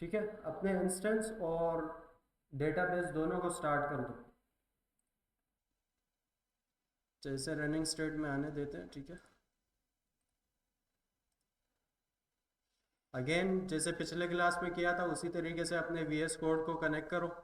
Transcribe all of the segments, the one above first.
ठीक है, अपने इंस्टेंस और डेटाबेस दोनों को स्टार्ट कर दो। जैसे रनिंग स्टेट में आने देते हैं, ठीक है। अगेन जैसे पिछले क्लास में किया था उसी तरीके से अपने वीएस कोड को कनेक्ट करो।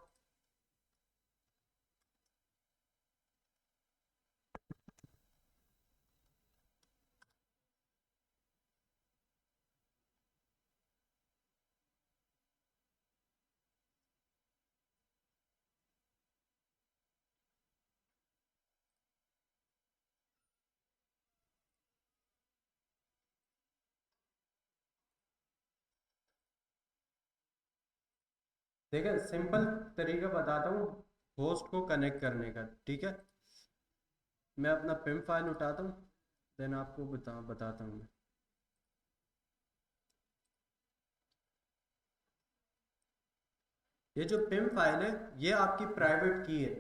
देखिए सिंपल तरीका बताता हूँ होस्ट को कनेक्ट करने का, ठीक है। मैं अपना पिम फाइल उठाता हूँ, देन आपको बताता हूँ मैं। ये जो पिम फाइल है ये आपकी प्राइवेट की है,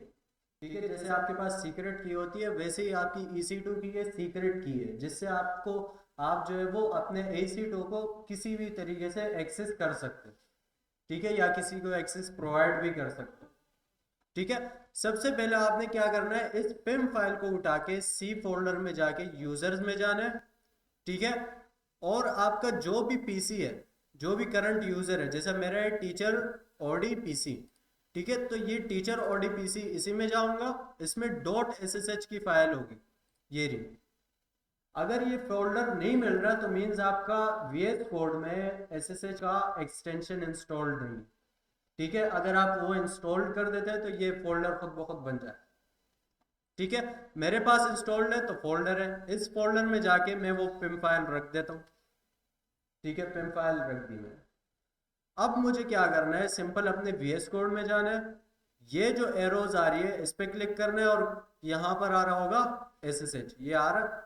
ठीक है। जैसे आपके पास सीक्रेट की होती है वैसे ही आपकी EC2 की ये सीक्रेट की है, जिससे आपको आप जो है वो अपने EC2 को किसी भी तरीके से एक्सेस कर सकते हैं, ठीक है, या किसी को एक्सेस प्रोवाइड भी कर सकते हैं, ठीक है। सबसे पहले आपने क्या करना है, इस पिम फाइल को उठा के सी फोल्डर में जाके यूजर्स में जाना है, ठीक है। और आपका जो भी पीसी है, जो भी करंट यूजर है, जैसे मेरा है टीचर ओडी पीसी, ठीक है, तो ये टीचर ओडी पीसी इसी में जाऊंगा। इसमें डॉट एसएसएच की फाइल होगी, ये रही। अगर ये फोल्डर नहीं मिल रहा तो मीन्स आपका वीएस कोड में एसएसएच का एक्सटेंशन इंस्टॉल्ड नहीं, ठीक है। अगर आप वो इंस्टॉल कर देते हैं तो ये फोल्डर खुद ब खुद बन जाए, ठीक है। मेरे पास इंस्टॉल्ड है तो फोल्डर है, इस फोल्डर में जाके मैं वो पिम फाइल रख देता हूँ, ठीक है। पिम फाइल रख दी मैंने। अब मुझे क्या करना है, सिंपल अपने VS कोड में जाना है, ये जो एरोज आ रही है इस पे क्लिक करना है, और यहां पर आ रहा होगा SSH, ये आ रहा,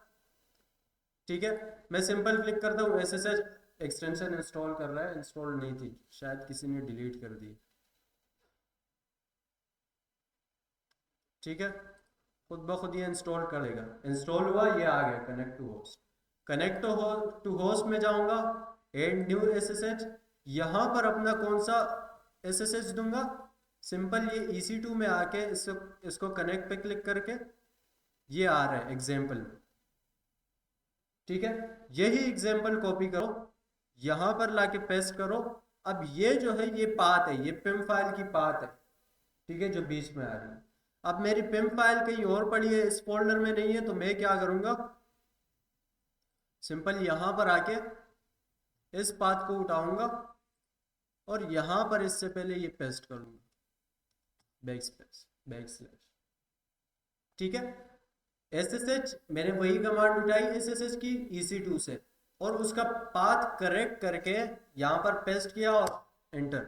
ठीक है। मैं सिंपल क्लिक करता हूँ SSH, एक्सटेंशन इंस्टॉल कर रहा है, इंस्टॉल नहीं थी शायद किसी ने डिलीट कर दी, ठीक है। खुद ब खुद ये इंस्टॉल कर लेगा, इंस्टॉल हुआ, ये आ गया connect to host. Connect to host में जाऊंगा, एड न्यू SSH, यहाँ पर अपना कौन सा SSH दूंगा, सिंपल ये EC2 में आके इसको इसको कनेक्ट पे क्लिक करके ये आ रहा है एग्जाम्पल, ठीक है। यही एग्जाम्पल कॉपी करो, यहाँ पर लाके पेस्ट करो। अब ये जो है ये पाथ है, ये पिम फाइल की पाथ है, ठीक है, जो बीच में आ रही है। अब मेरी पिम फाइल कहीं और पड़ी है, इस फोल्डर में नहीं है, तो मैं क्या करूंगा, सिंपल यहां पर आके इस पाथ को उठाऊंगा और यहां पर इससे पहले ये पेस्ट करूंगा, बैक स्पेस बैक स्लैश, ठीक है। SSH मैंने वही कमांड उठाई SSH की EC2 से, और उसका पाथ करेक्ट करके यहां पर पेस्ट किया और एंटर,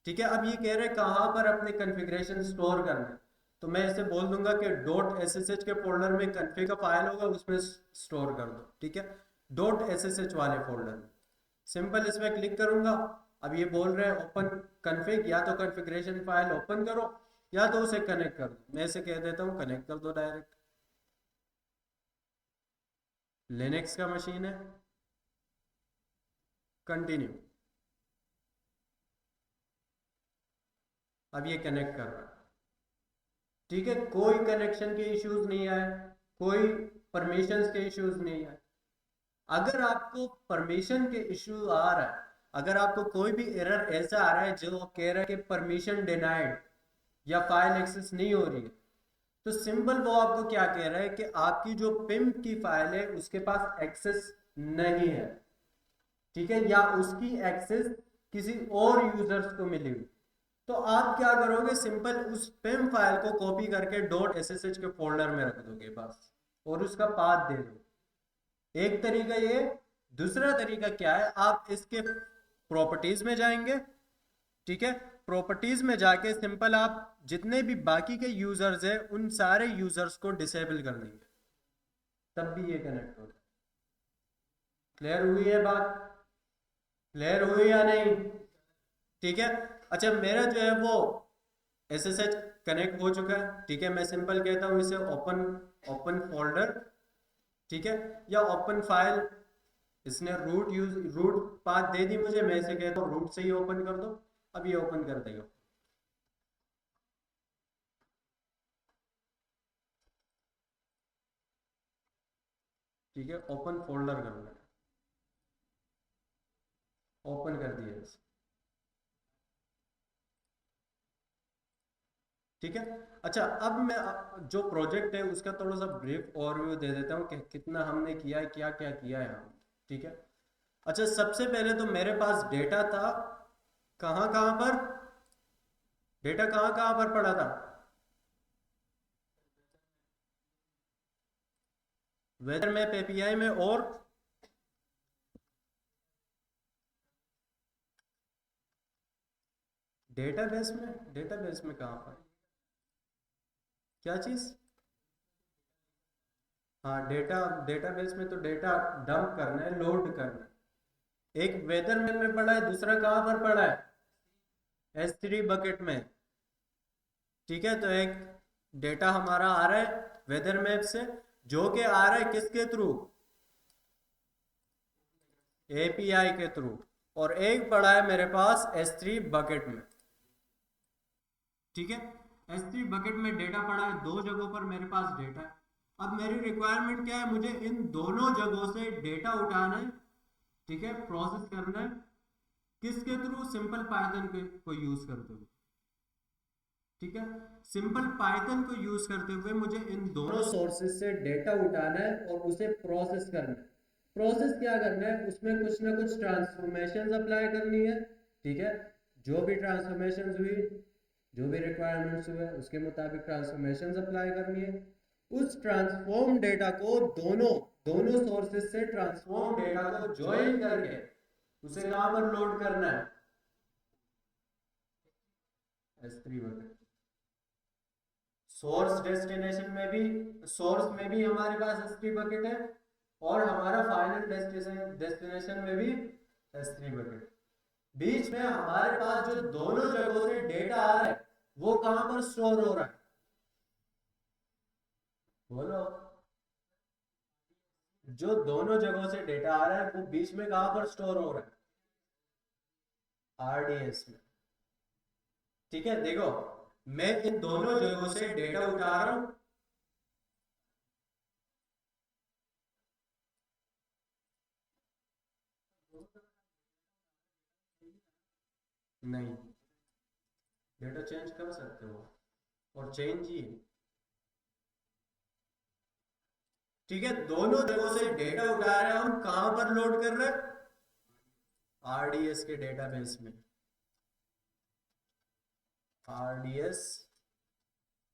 ठीक है। अब ये कह रहे कहां पर अपने कॉन्फ़िगरेशन स्टोर करना है, तो मैं इसे बोल दूंगा कि डॉट SSH के फोल्डर में कन्फिग का फाइल होगा, उसमें स्टोर कर दो, ठीक है, डॉट SSH वाले फोल्डर में। सिंपल इसमें क्लिक करूंगा। अब ये बोल रहे हैं ओपन कन्फिग, या तो कॉन्फ़िगरेशन फाइल ओपन करो या तो उसे कनेक्ट कर दो। मैं इसे कह देता हूँ कनेक्ट कर दो डायरेक्ट। लिनक्स का मशीन है, कंटिन्यू। अब ये कनेक्ट कर रहा है, ठीक है, कोई कनेक्शन के इश्यूज नहीं आए, कोई परमिशंस के इश्यूज नहीं आए। अगर आपको परमिशन के इश्यू आ रहा है, अगर आपको कोई भी एरर ऐसा आ रहा है जो कह रहा है कि परमिशन डिनाइड या फाइल एक्सेस नहीं हो रही है, तो सिंपल वो आपको क्या कह रहा है कि आपकी जो पिम की फाइल है उसके पास एक्सेस नहीं है, ठीक है, या उसकी एक्सेस किसी और यूजर्स को मिली हुई। तो आप क्या करोगे, सिंपल उस पिम फाइल को कॉपी करके डॉट SSH के फोल्डर में रख दोगे बस, और उसका पाथ दे दो। एक तरीका ये। दूसरा तरीका क्या है, आप इसके प्रॉपर्टीज में जाएंगे, ठीक है। प्रॉपर्टीज में जाके सिंपल आप जितने भी बाकी के यूजर्स हैं उन सारे यूजर्स को डिसेबल कर देंगे, तब भी ये कनेक्ट होगा। क्लियर हुई है बात, क्लियर हुई या नहीं, ठीक है। अच्छा मेरा जो है वो SSH कनेक्ट हो चुका है, ठीक है। मैं सिंपल कहता हूँ इसे ओपन ओपन फोल्डर, ठीक है, या ओपन फाइल, इसने रूट पाथ दे दी मुझे, मैं इसे कहता हूँ रूट से ही ओपन कर दो। अब ये ओपन कर देगा। ठीक है, ओपन फोल्डर करना है, ओपन कर दिया इसे। ठीक है। अच्छा, अब मैं जो प्रोजेक्ट है उसका थोड़ा सा ब्रीफ ओवरव्यू दे देता हूँ कि कितना हमने किया है, क्या क्या किया है हम। ठीक है। अच्छा, सबसे पहले तो मेरे पास डेटा था, कहाँ कहाँ पर, डेटा कहाँ कहाँ पर पड़ा था? वेदर मैप एपीआई में, और डेटाबेस में। डेटाबेस में कहाँ पर, क्या चीज़? हाँ, डेटा, डेटाबेस में तो डेटा डंप करना है, लोड करना है। एक वेदर मैप में पड़ा है, दूसरा कहाँ पर पड़ा है? S3 बकेट में। ठीक है, तो एक डेटा हमारा आ रहा है वेदर मैप से, जो कि आ रहा है किसके थ्रू? एपीआई के थ्रू। और एक पड़ा है मेरे पास S3 बकेट में। ठीक है, S3 बकेट में डेटा पड़ा है, दो जगहों पर मेरे पास डेटा है। अब मेरी रिक्वायरमेंट क्या है? मुझे इन दोनों जगहों से डेटा उठाना है। ठीक है, प्रोसेस करना है, किसके थ्रू? सिंपल पाइथन को यूज करते हुए। ठीक है, सिंपल पाइथन को यूज करते हुए मुझे इन दोनों सोर्सेज से डेटा उठाना है और उसे प्रोसेस करना है। प्रोसेस क्या करना है? उसमें कुछ ना कुछ ट्रांसफॉर्मेशन अप्लाई करनी है। ठीक है, जो भी ट्रांसफॉर्मेशन हुई, जो भी रिक्वायरमेंट्स हुए, उसके मुताबिक ट्रांसफॉर्मेशन अप्लाई करनी है। उस ट्रांसफॉर्म डेटा को दोनों दोनों सोर्सेज से ट्रांसफॉर्म डेटा को ज्वाइन करके उसे कहां पर लोड करना है? S3 bucket. सोर्स डेस्टिनेशन में भी, सोर्स में भी हमारे पास S3 बकेट है, और हमारा फाइनल डेस्टिनेशन में भी S3 बकेट। बीच में हमारे पास जो दोनों जगहों से डेटा आ रहा है, वो कहां पर स्टोर हो रहा है? बोलो। जो दोनों जगहों से डेटा आ रहा है वो बीच में कहां पर स्टोर हो रहा है? RDS में। ठीक है, देखो, मैं इन दोनों जगहों से डेटा उठा रहा हूं। नहीं, डेटा चेंज कर सकते हो, और चेंज ही। ठीक है, दोनों जगहों से डेटा उठा रहे हैं हम, कहां पर लोड कर रहे हैं? RDS के डेटाबेस में। RDS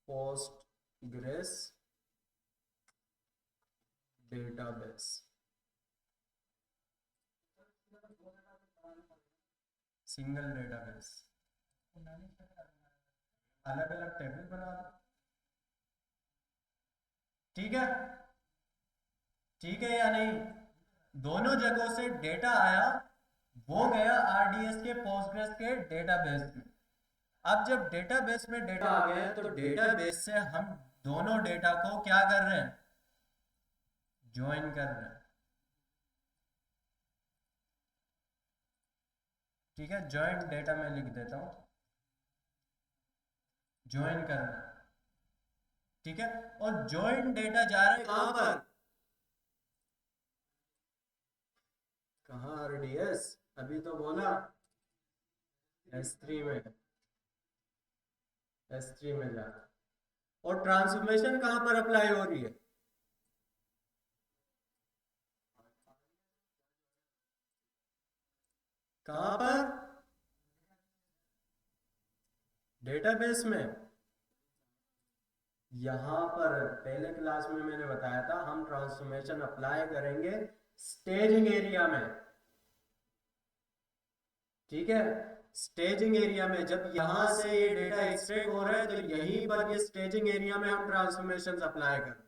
Postgres database. Single database, अलग अलग टेबल बना दो। ठीक है, ठीक है या नहीं? दोनों जगहों से डेटा आया, वो गया RDS के पोस्टग्रेस के डेटाबेस में। अब जब डेटाबेस में डेटा आ गया है, तो डेटाबेस से हम दोनों डेटा को क्या कर रहे हैं? ज्वाइन कर रहे हैं। ठीक है, ज्वाइन डेटा में लिख देता हूं, ज्वाइन करना। ठीक है, और ज्वाइन डेटा जा रहा है कहां पर? कहां? RDS, अभी तो बोला S3 में। S3 में जा रहा है। और ट्रांसफॉर्मेशन कहां पर अप्लाई हो रही है? कहां पर? डेटाबेस में। यहां पर पहले क्लास में मैंने बताया था, हम ट्रांसफॉर्मेशन अप्लाई करेंगे स्टेजिंग एरिया में। ठीक है, स्टेजिंग एरिया में जब यहां से ये डेटा एक्सट्रैक्ट हो रहा है, तो यहीं पर ये स्टेजिंग एरिया में हम ट्रांसफॉर्मेशन अप्लाई करें।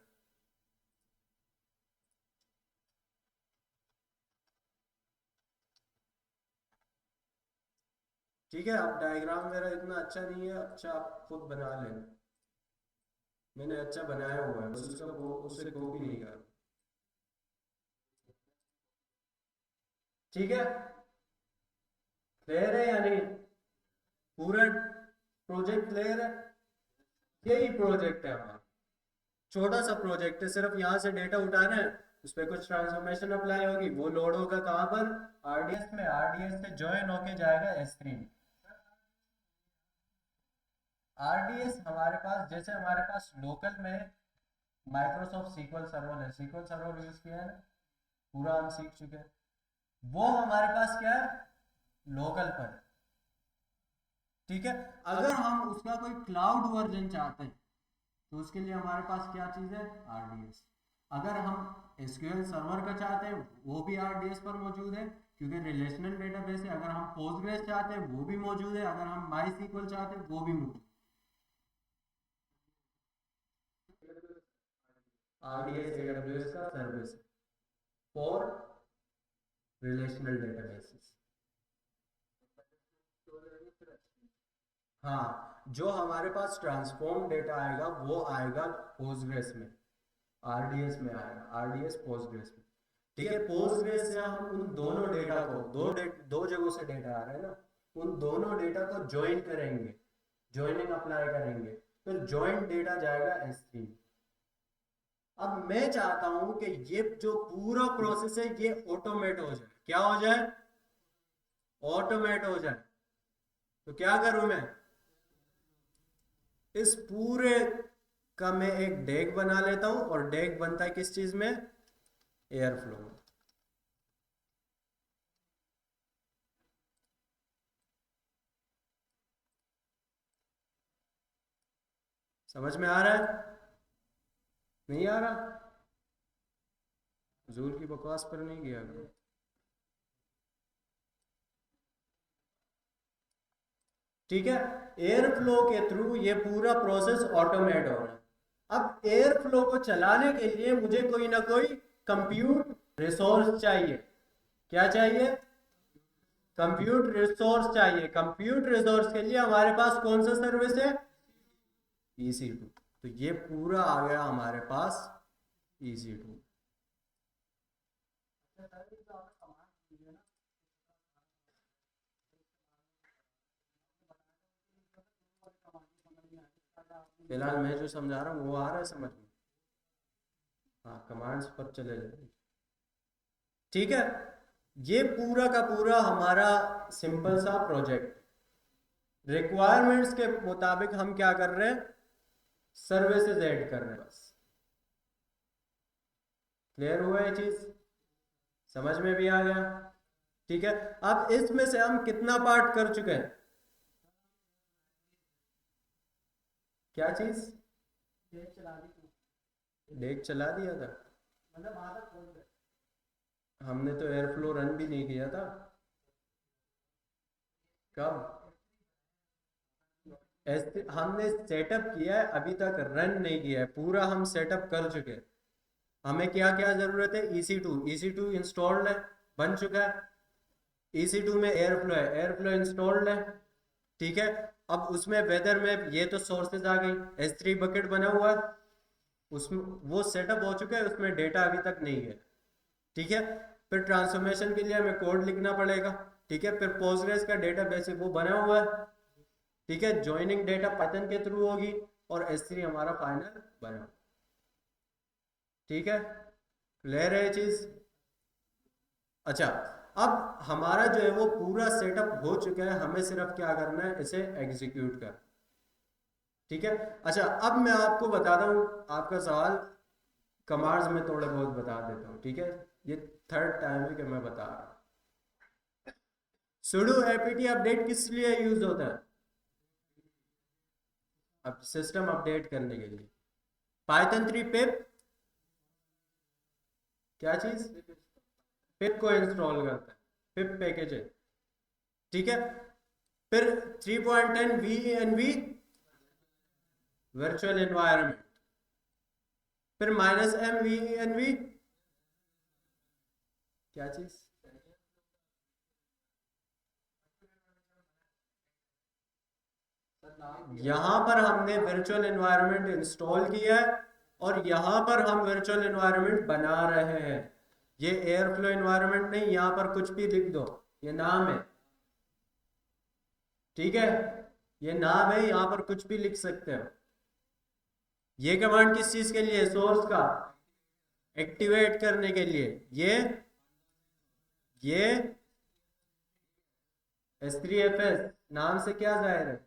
ठीक है, अब डायग्राम मेरा इतना अच्छा नहीं है, अच्छा आप खुद बना लेना। मैंने अच्छा बनाया हुआ है, बस उसका उसे कॉपी नहीं करना। ठीक है, क्लियर है या नहीं? पूरा प्रोजेक्ट क्लियर है? यही प्रोजेक्ट है हमारा, छोटा सा प्रोजेक्ट है, सिर्फ यहाँ से डेटा उठाना है, उस पर कुछ ट्रांसफॉर्मेशन अप्लाई होगी, वो लोड होगा कहाँ पर? आरडीएस में, आरडीएस से ज्वाइन होके जाएगा S3 में। आरडीएस हमारे पास, जैसे हमारे पास लोकल में माइक्रोसॉफ्ट सीक्वल सर्वर है, सीक्वल सर्वर यूज किया है ना, पूरा हम सीख चुके हैं, वो हमारे पास क्या है? लोकल पर। ठीक है, अगर हम उसका कोई क्लाउड वर्जन चाहते हैं तो उसके लिए हमारे पास क्या चीज़ है? आरडीएस। अगर हम एसक्यूएल सर्वर का चाहते हैं वो भी आरडीएस पर मौजूद है, क्योंकि रिलेशनल डेटाबेस है। अगर हम पोस्टग्रेस चाहते हैं वो भी मौजूद है, अगर हम माई सीक्वल चाहते हैं वो भी मौजूद है। आरडीएस एडब्ल्यूएस का सर्विस फॉर रिलेशनल डेटाबेसेस। हाँ, जो हमारे पास ट्रांसफॉर्म डेटा आएगा वो आएगा पोस्टग्रेस में, आरडीएस में आएगा, आरडीएस पोस्टग्रेस में। ठीक है, पोस्टग्रेस से हम उन दोनों डेटा को, दो जगहों से डेटा आ रहा है ना, उन दोनों डेटा को ज्वाइन करेंगे, ज्वाइनिंग अप्लाई करेंगे, फिर ज्वाइन डेटा जाएगा S3। अब मैं चाहता हूं कि ये जो पूरा प्रोसेस है ये ऑटोमेट हो जाए। क्या हो जाए? ऑटोमेट हो जाए। तो क्या करूं मैं? इस पूरे का मैं एक डेक बना लेता हूं, और डेक बनता है किस चीज में? एयरफ्लो में। समझ में आ रहा है? नहीं आ रहा? हुजूर की बकवास पर नहीं गया करो। ठीक है, एयर फ्लो के थ्रू ये पूरा प्रोसेस ऑटोमेट हो रहा है। अब एयर फ्लो को चलाने के लिए मुझे कोई ना कोई कंप्यूट रिसोर्स चाहिए। क्या चाहिए? कंप्यूट रिसोर्स चाहिए। कंप्यूट रिसोर्स के लिए हमारे पास कौन सा सर्विस है? EC2। तो ये पूरा आ गया हमारे पास EC2। फिलहाल मैं जो समझा रहा हूँ वो आ रहा है समझ में? हाँ, कमांड्स पर चले जाए। ठीक है, ये पूरा का पूरा हमारा सिंपल सा प्रोजेक्ट, रिक्वायरमेंट्स के मुताबिक हम क्या कर रहे हैं? सर्विसेज ऐड कर रहे हैं बस। क्लियर हुआ ये चीज? समझ में भी आ गया? ठीक है, अब इसमें से हम कितना पार्ट कर चुके हैं? क्या चीज? डेक चला दिया था, हमने तो एयरफ्लो रन भी नहीं किया था। कब? हमने सेटअप किया है, अभी तक रन नहीं किया है, पूरा हम सेटअप कर चुके हैं। हमें क्या क्या जरूरत है? EC2 इंस्टॉल्ड है, बन चुका है। EC2 में एयरफ्लो है, एयरफ्लो इंस्टॉल्ड है। ठीक है, अब उसमें वेदर में ये तो सोर्सेज आ गई, S3 बकेट बना हुआ है, उसमें वो सेटअप हो चुका है, उसमें डेटा अभी तक नहीं है। ठीक है, फिर ट्रांसफॉर्मेशन के लिए हमें कोड लिखना पड़ेगा। ठीक है, फिर पोस्टग्रेस का डेटा बेस वो बना हुआ है। ठीक है, ज्वाइनिंग डेटा पाइथन के थ्रू होगी, और S3 हमारा फाइनल बना। ठीक है, क्लियर है ये चीज? अच्छा, अब हमारा जो है वो पूरा सेटअप हो चुका है, हमें सिर्फ क्या करना है? इसे एग्जीक्यूट कर। ठीक है, अच्छा, अब मैं आपको बताता हूँ आपका सवाल, कमांड्स में थोड़े बहुत बता देता हूँ। ठीक है, ये थर्ड टाइम है कि मैं बता रहा हूँ। sudo apt अपडेट किस लिए यूज होता है? अब सिस्टम अपडेट करने के लिए। Python 3 पिप, क्या चीज? पिप को इंस्टॉल करता है, पिप पैकेज है। ठीक है, फिर 3.10 VENV वर्चुअल एनवायरनमेंट, फिर -M VENV, क्या चीज? यहां पर हमने वर्चुअल एनवायरनमेंट इंस्टॉल किया है, और यहां पर हम वर्चुअल एनवायरनमेंट बना रहे हैं। ये एयर फ्लो एनवायरनमेंट नहीं, यहां पर कुछ भी लिख दो, ये नाम है, ठीक है, ये नाम है, यहां पर कुछ भी लिख सकते हो। ये कमांड किस चीज के लिए, सोर्स का एक्टिवेट करने के लिए। ये S3FS नाम से क्या जाहिर है,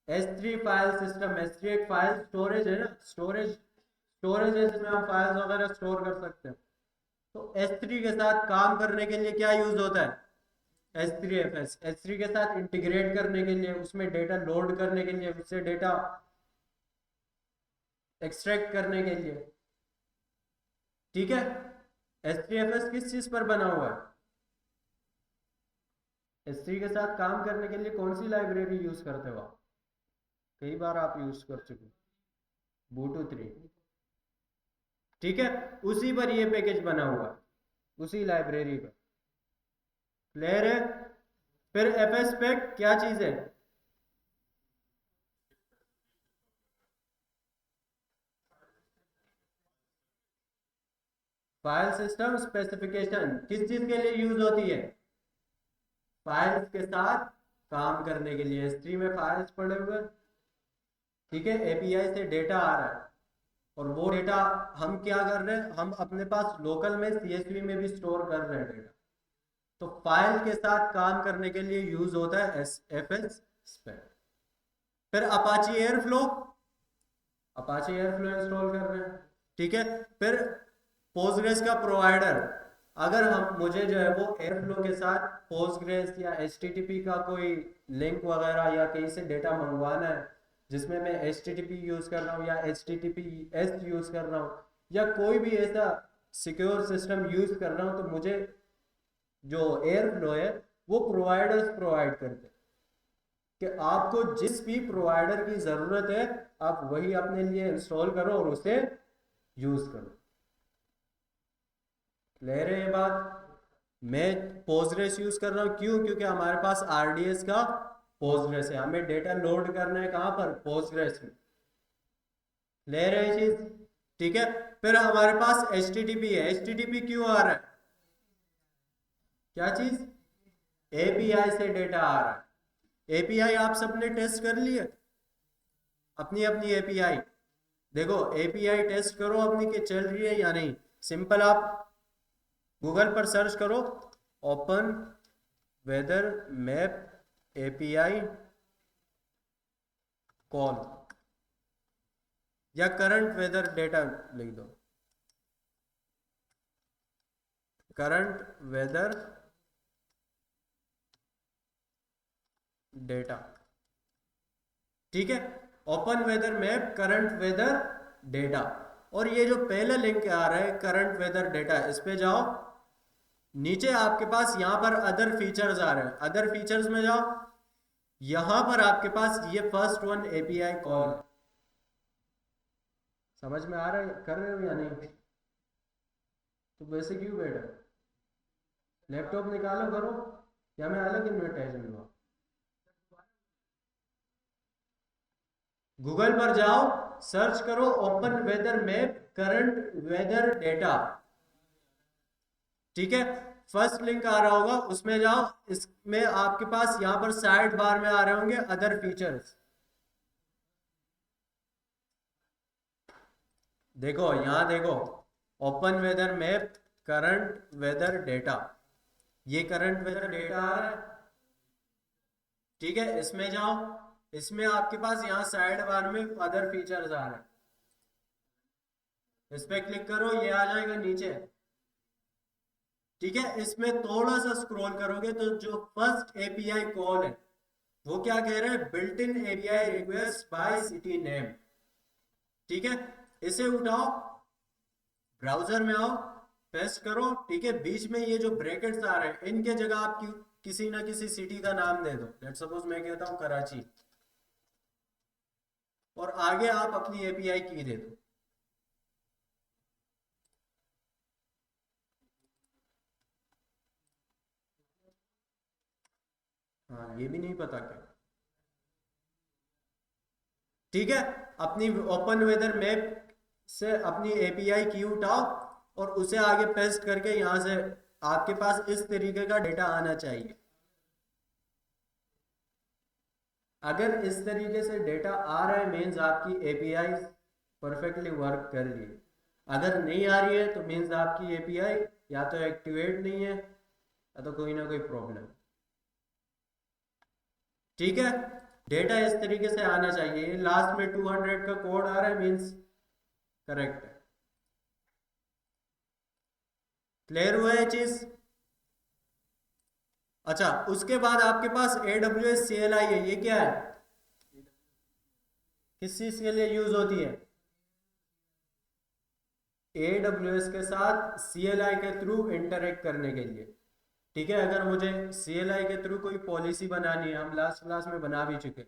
S3 फाइल सिस्टम। S3 एक फाइल स्टोरेज है ना, स्टोरेज है जिसमें हम फाइल्स वगैरह स्टोर कर सकते हैं। तो S3 के साथ काम करने के लिए क्या यूज होता है, S3FS। S3 के साथ इंटीग्रेट करने के लिए, उसमें डेटा लोड करने के लिए, उससे डेटा एक्सट्रैक्ट करने के लिए, ठीक है। S3FS किस चीज पर बना हुआ है, S3 के साथ काम करने के लिए कौन सी लाइब्रेरी यूज करते हो आप, कई बार आप यूज कर चुके हो, बूटू 3, ठीक है। उसी पर ये पैकेज बना हुआ है, उसी लाइब्रेरी पर, क्लियर है। फिर एफएस पैक क्या चीज है, फाइल सिस्टम स्पेसिफिकेशन किस चीज के लिए यूज होती है, फाइल्स के साथ काम करने के लिए। S3 में फाइल्स पड़े हुए, ठीक है, एपीआई से डेटा आ रहा है, और वो डेटा हम क्या कर रहे हैं, हम अपने पास लोकल में CSV में भी स्टोर कर रहे हैं डेटा। तो फाइल के साथ काम करने के लिए यूज होता है एफएस स्पेक। फिर Apache airflow, Apache airflow install कर रहे हैं, ठीक है। फिर पोस्टग्रेस का प्रोवाइडर, अगर हम मुझे जो है वो एयरफ्लो के साथ पोस्टग्रेस या HTTP का कोई लिंक वगैरह या कहीं से डेटा मंगवाना है, जिसमें मैं HTTP यूज कर रहा हूँ या HTTPS यूज कर रहा हूँ, या कोई भी ऐसा सिक्योर सिस्टम यूज कर रहा हूँ, तो मुझे जो एयरफ्लो है वो प्रोवाइडर्स प्रोवाइड करते हैं कि आपको जिस भी प्रोवाइडर की जरूरत है, आप वही अपने लिए इंस्टॉल करो और उसे यूज करो। ले रहे ये बात, मैं पोस्टग्रेस यूज कर रहा हूँ, क्यों, क्योंकि हमारे पास RDS का पोस्टग्रेस है, हमें डेटा लोड करना है कहां पर, पोस्टग्रेस में, ले रहे चीज, ठीक है। फिर हमारे पास HTTP है, HTTP क्यों आ रहा है, क्या चीज, API से डेटा आ रहा है। API आप सबने टेस्ट कर लिया, अपनी अपनी API, देखो API टेस्ट करो अपनी कि चल रही है या नहीं। सिंपल आप गूगल पर सर्च करो, open weather map API call, या करंट वेदर डेटा लिख दो, करंट वेदर डेटा, ठीक है। Open weather map current weather data, और ये जो पहला लिंक आ रहा है करंट वेदर डेटा, इस पे जाओ, नीचे आपके पास यहां पर अदर फीचर्स आ रहे हैं, अदर फीचर्स में जाओ, यहां पर आपके पास ये फर्स्ट वन API कॉल, समझ में आ रहा है, कर रहे हो या नहीं, तो वैसे क्यों बैठा, लैपटॉप निकालो करो, या मैं अलग इन्विटेशन दूंगा। गूगल पर जाओ, सर्च करो open weather map current weather data, ठीक है। फर्स्ट लिंक आ रहा होगा, उसमें जाओ, इसमें आपके पास यहां पर साइड बार में आ रहे होंगे अदर फीचर्स, देखो यहां देखो, open weather map current weather data, ये करंट वेदर डेटा आ रहा है, ठीक है। इसमें जाओ, इसमें आपके पास यहाँ साइड बार में अदर फीचर्स आ रहे हैं, इस पे क्लिक करो, ये आ जाएगा नीचे, ठीक है। इसमें थोड़ा सा स्क्रॉल करोगे तो जो फर्स्ट API कॉल है वो क्या कह रहा है, built in API request bye city name, ठीक है। इसे उठाओ, ब्राउजर में आओ, पेस्ट करो, ठीक है। बीच में ये जो ब्रैकेट्स आ रहे हैं इनके जगह आप किसी ना किसी सिटी का नाम दे दो, लेट्स सपोज मैं कहता हूँ कराची, और आगे आप अपनी API की दे दो, हाँ ये भी नहीं पता क्या, ठीक है। अपनी ओपन वेदर मैप से अपनी एपीआई की उठाओ और उसे आगे पेस्ट करके यहाँ से आपके पास इस तरीके का डेटा आना चाहिए। अगर इस तरीके से डेटा आ रहा है मीन्स आपकी एपीआई परफेक्टली वर्क कर रही है। अगर नहीं आ रही है तो मीन्स आपकी एपीआई या तो एक्टिवेट नहीं है या तो कोई ना कोई प्रॉब्लम। ठीक है, डेटा इस तरीके से आना चाहिए। लास्ट में 200 का कोड आ रहा है मीन्स करेक्ट है। क्लियर हुआ है चीज? अच्छा, उसके बाद आपके पास AWS CLI है। ये क्या है, किस चीज के लिए यूज होती है? AWS के साथ CLI के थ्रू इंटरेक्ट करने के लिए। ठीक है, अगर मुझे CLI के थ्रू कोई पॉलिसी बनानी है, हम लास्ट क्लास में बना भी चुके,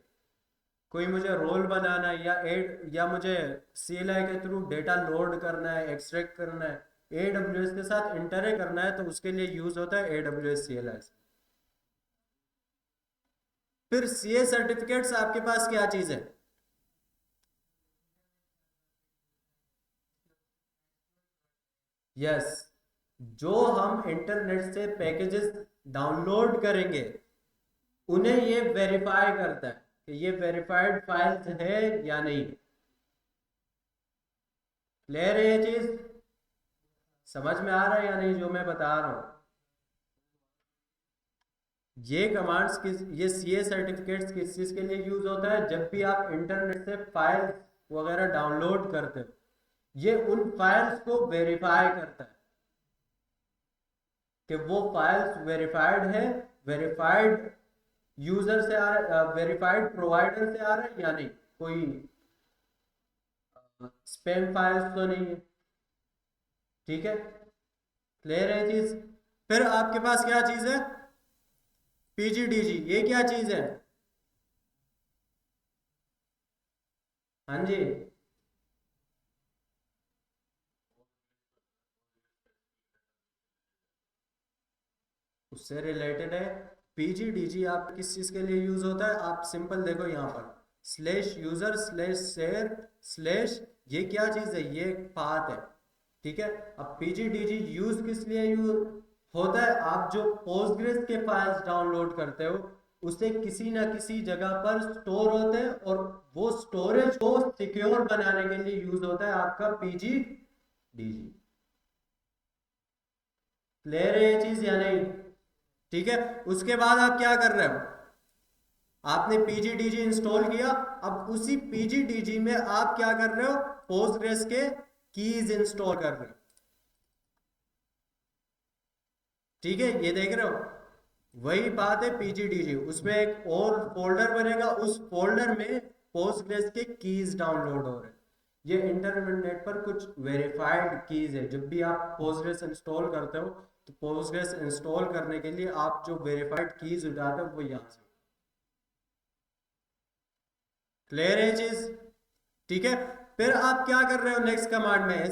कोई मुझे रोल बनाना है या मुझे CLI के थ्रू डेटा लोड करना है, एक्सट्रैक्ट करना है, AWS के साथ इंटरेक्ट करना है, तो उसके लिए यूज होता है AWS CLI। फिर CA सर्टिफिकेट्स आपके पास क्या चीज है? यस, जो हम इंटरनेट से पैकेजेस डाउनलोड करेंगे उन्हें ये वेरीफाई करता है कि ये वेरीफाइड फाइल्स है या नहीं। क्लियर है ये चीज? समझ में आ रहा है या नहीं जो मैं बता रहा हूं? ये कमांड्स किस, ये सीए सर्टिफिकेट्स किस चीज के लिए यूज होता है? जब भी आप इंटरनेट से फाइल्स वगैरह डाउनलोड करते हो, ये उन फाइल्स को वेरीफाई करता है कि वो फाइल्स वेरीफाइड है, वेरीफाइड यूजर से आ रहा है, वेरीफाइड प्रोवाइडर से आ रहा है या नहीं, कोई स्पैम फाइल्स तो नहीं है। ठीक है, क्लियर है चीज? फिर आपके पास क्या चीज है? पीजीडीजी। ये क्या चीज है? हाँ जी, उससे रिलेटेड है। पीजीडीजी आप किस चीज के लिए यूज होता है? आप सिंपल देखो यहाँ पर slash user slash share slash, ये क्या चीज है? ये पाथ है। ठीक है, अब पीजीडीजी यूज किस लिए यूज होता है? आप जो पोस्टग्रेस के फाइल्स डाउनलोड करते हो उसे किसी ना किसी जगह पर स्टोर होते हैं और वो स्टोरेज को सिक्योर बनाने के लिए यूज होता है आपका पीजीडीजी। क्लियर है ये चीज या नहीं? ठीक है, उसके बाद आप क्या कर रहे हो? आपने पीजीडीजी इंस्टॉल किया, अब उसी पीजीडीजी में आप क्या कर रहे हो? पोस्टग्रेस के कीज इंस्टॉल कर रहे हो। ठीक है, ये देख रहे हो, वही बात है पीजीडीजी। उसमें एक और फोल्डर बनेगा, उस फोल्डर में पोस्टग्रेस के कीज डाउनलोड हो रहे हैं। ये इंटरनेट पर कुछ वेरीफाइड कीज है। जब भी आप पोस्टग्रेस इंस्टॉल करते हो तो पोस्टग्रेस इंस्टॉल करने के लिए आप जो वेरीफाइड कीज उठाते हो वो यहाँ से। क्लियर है चीज? ठीक है, फिर आप क्या कर रहे हो नेक्स्ट कमांड में?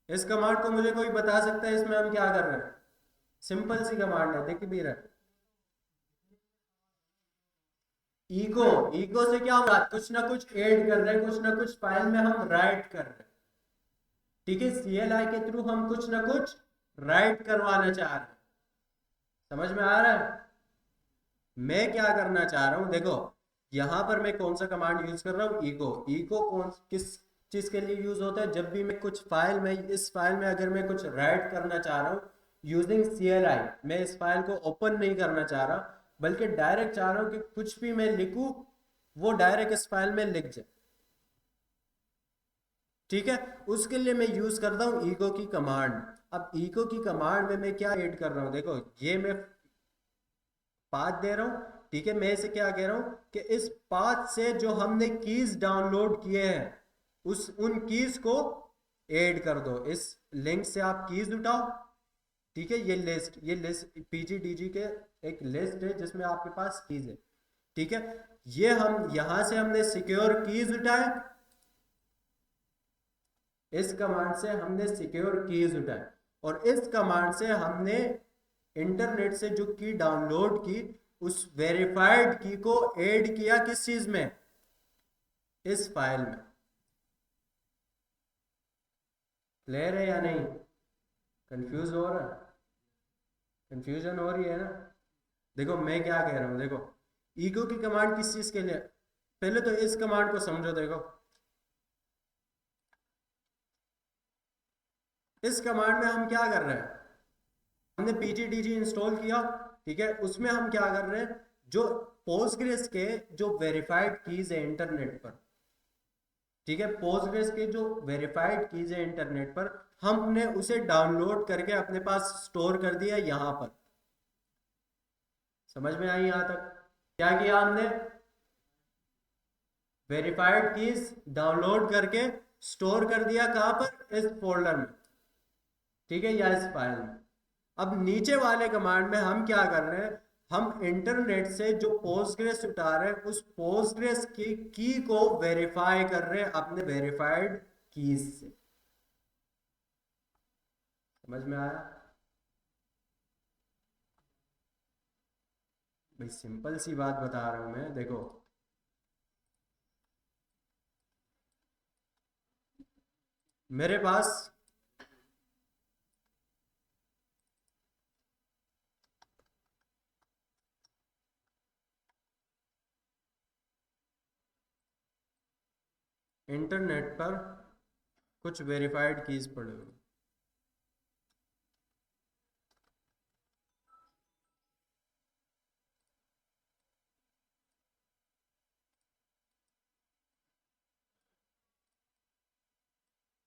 इस कमांड को मुझे कोई बता सकता है इसमें हम क्या कर रहे हैं? सिंपल सी कमांड है, देख भी रहे हैं। ईगो, ईगो से क्या होगा? कुछ ना कुछ ऐड कर रहे हैं, कुछ ना कुछ फाइल में हम राइट कर रहे हैं। ठीक है, सीएलआई के थ्रू हम कुछ ना कुछ राइट करवाना चाह रहे हैं। समझ में आ रहा है मैं क्या करना चाह रहा हूं? देखो, यहां पर मैं कौन सा कमांड यूज कर रहा हूं? ईगो। ईगो कौन किस चीज के लिए यूज होता है? जब भी मैं कुछ फाइल में, इस फाइल में अगर मैं कुछ राइट करना चाह रहा हूँ यूजिंग सीएलआई, मैं इस फाइल को ओपन नहीं करना चाह रहा बल्कि डायरेक्ट चाह रहा हूँ कि कुछ भी मैं लिखूं वो डायरेक्ट इस फाइल में लिख जाए। ठीक है, उसके लिए मैं यूज करता हूँ ईगो की कमांड। अब ईगो की कमांड में मैं क्या ऐड कर रहा हूँ? देखो, ये मैं पाथ दे रहा हूँ। ठीक है, मैं इसे क्या कह रहा हूँ कि इस पाथ से जो हमने कीज डाउनलोड किए हैं उस उन कीज को ऐड कर दो। इस लिंक से आप कीज उठाओ। ठीक है, ये लिस्ट पीजीडीजी के एक लिस्ट है जिसमें आपके पास कीज है। ठीक है, ये हम यहां से हमने सिक्योर कीज उठाए, इस कमांड से हमने सिक्योर कीज उठाए और इस कमांड से हमने इंटरनेट से जो की डाउनलोड की उस वेरीफाइड की को ऐड किया किस चीज में? इस फाइल में। क्लियर है या नहीं? कंफ्यूज हो रहा है? कंफ्यूजन हो रही है ना? देखो मैं क्या कह रहा हूँ, देखो ईगो की कमांड किस चीज के लिए, पहले तो इस कमांड को समझो। देखो इस कमांड में हम क्या कर रहे हैं, हमने pgdg इंस्टॉल किया, ठीक है, उसमें हम क्या कर रहे हैं, जो पोस्टग्रेस के जो वेरीफाइड कीज है इंटरनेट पर, ठीक है, पोस्टग्रेस के जो वेरीफाइड कीज है इंटरनेट पर, हमने उसे डाउनलोड करके अपने पास स्टोर कर दिया यहां पर। समझ में आई यहां तक? क्या किया हमने, वेरीफाइड कीज डाउनलोड करके स्टोर कर दिया कहां पर, इस फोल्डर में, ठीक है, या इस फाइल में। अब नीचे वाले कमांड में हम क्या कर रहे हैं, हम इंटरनेट से जो पोस्टग्रेस उठा रहे हैं उस पोस्टग्रेस की को वेरीफाई कर रहे हैं अपने वेरीफाइड कीज से। समझ में आया? भाई सिंपल सी बात बता रहा हूं मैं, देखो मेरे पास इंटरनेट पर कुछ वेरीफाइड कीज पड़े हुए,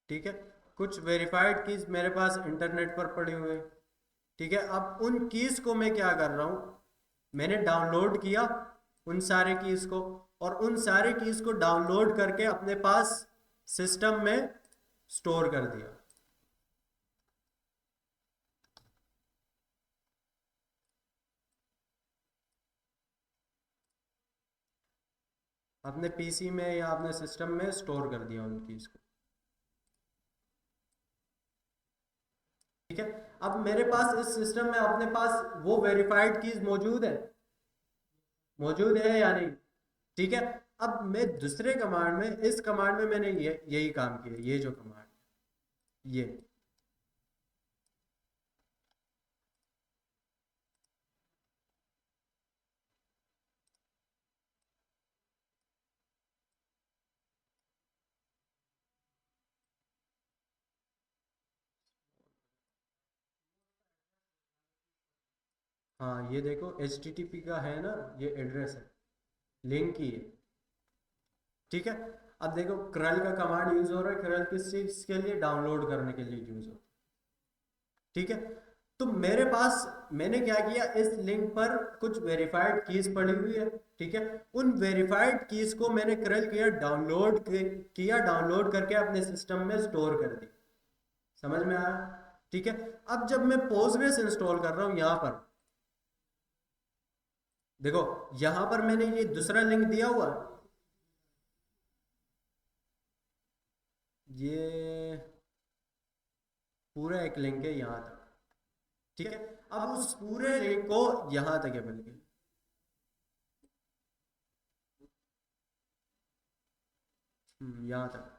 ठीक है, कुछ वेरीफाइड कीज मेरे पास इंटरनेट पर पड़ी हुई, ठीक है। अब उन कीज को मैं क्या कर रहा हूं, मैंने डाउनलोड किया उन सारे कीज को, और उन सारे कीज को डाउनलोड करके अपने पास सिस्टम में स्टोर कर दिया। अपने पीसी में या अपने सिस्टम में स्टोर कर दिया उन कीज को, ठीक है। अब मेरे पास इस सिस्टम में अपने पास वो वेरीफाइड कीज मौजूद है, मौजूद है या नहीं, ठीक है। अब मैं दूसरे कमांड में, इस कमांड में मैंने ये यही काम किया, ये जो कमांड, ये हाँ, ये देखो HTTP का है ना, ये एड्रेस है, लिंक की है, ठीक है। अब देखो क्रल का कमांड यूज हो रहा है, क्रल किस चीज के लिए, डाउनलोड करने के लिए यूज हो, ठीक है। तो मेरे पास, मैंने क्या किया, इस लिंक पर कुछ वेरीफाइड कीज पड़ी हुई है, ठीक है, उन वेरीफाइड कीज को मैंने क्रल किया, डाउनलोड किया, डाउनलोड करके अपने सिस्टम में स्टोर कर दी। समझ में आया? ठीक है। अब जब मैं पोस्टग्रेस इंस्टॉल कर रहा हूं यहां पर, देखो यहां पर मैंने ये दूसरा लिंक दिया हुआ, ये पूरा एक लिंक है यहां तक, ठीक है। अब उस पूरे लिंक को यहां तक है, बल्कि यहां तक,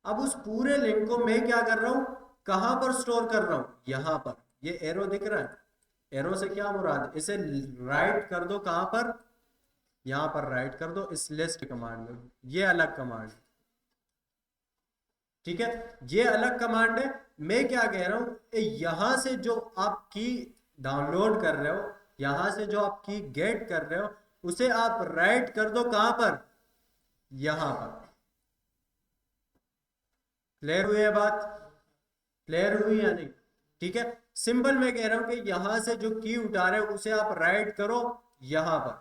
अब उस पूरे लिंक को मैं क्या कर रहा हूं, कहां पर स्टोर कर रहा हूं, यहां पर। ये एरो दिख रहा है, एरो से क्या मुराद है, इसे राइट कर दो कहां पर, यहां पर राइट कर दो इस लिस्ट कमांड में, ये अलग कमांड है, ठीक है, ये अलग कमांड है। मैं क्या कह रहा हूं, यहां से जो आप की डाउनलोड कर रहे हो, यहां से जो आप की गेट कर रहे हो, उसे आप राइट कर दो कहां पर, यहां पर। क्लियर हुई है बात? क्लियर हुई या नहीं? ठीक है। सिंपल मैं कह रहा हूं कि यहां से जो की उठा रहे हो उसे आप राइट करो यहां पर,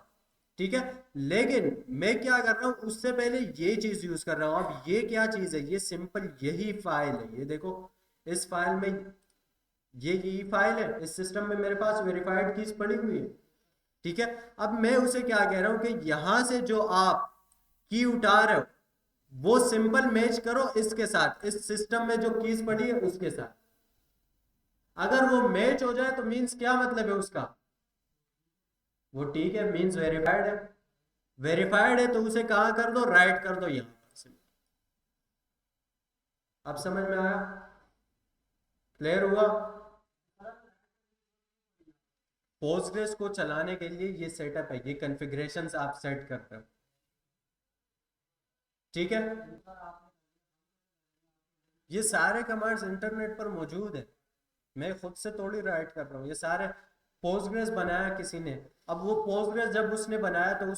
ठीक है। लेकिन मैं क्या कर रहा हूं, उससे पहले ये चीज यूज कर रहा हूं। अब ये क्या चीज है, ये सिंपल यही फाइल है, ये देखो इस फाइल में, ये यही फाइल है, इस सिस्टम में मेरे पास वेरीफाइड कीज पड़ी हुई है, ठीक है। अब मैं उसे क्या कह रहा हूं कि यहां से जो आप की उठा रहे हो वो सिंपल मैच करो इसके साथ, इस सिस्टम में जो कीज पड़ी है उसके साथ। अगर वो मैच हो जाए तो मीन्स क्या मतलब है उसका, वो ठीक है, मीन्स वेरीफाइड है। वेरीफाइड है तो उसे कहां कर दो, राइट कर दो यहां पर से। अब समझ में आया? क्लियर हुआ? पोस्टग्रेस को चलाने के लिए ये सेटअप है, ये कॉन्फ़िगरेशंस आप सेट करते हो, ठीक है? ये सारे कमांड्स इंटरनेट पर मौजूद है, मैं खुद से थोड़ी राइट कर रहा हूँ, ये सारे पोस्टग्रेस बनाया किसी ने। अब वो पोस्टग्रेस जब उसने बनाया तो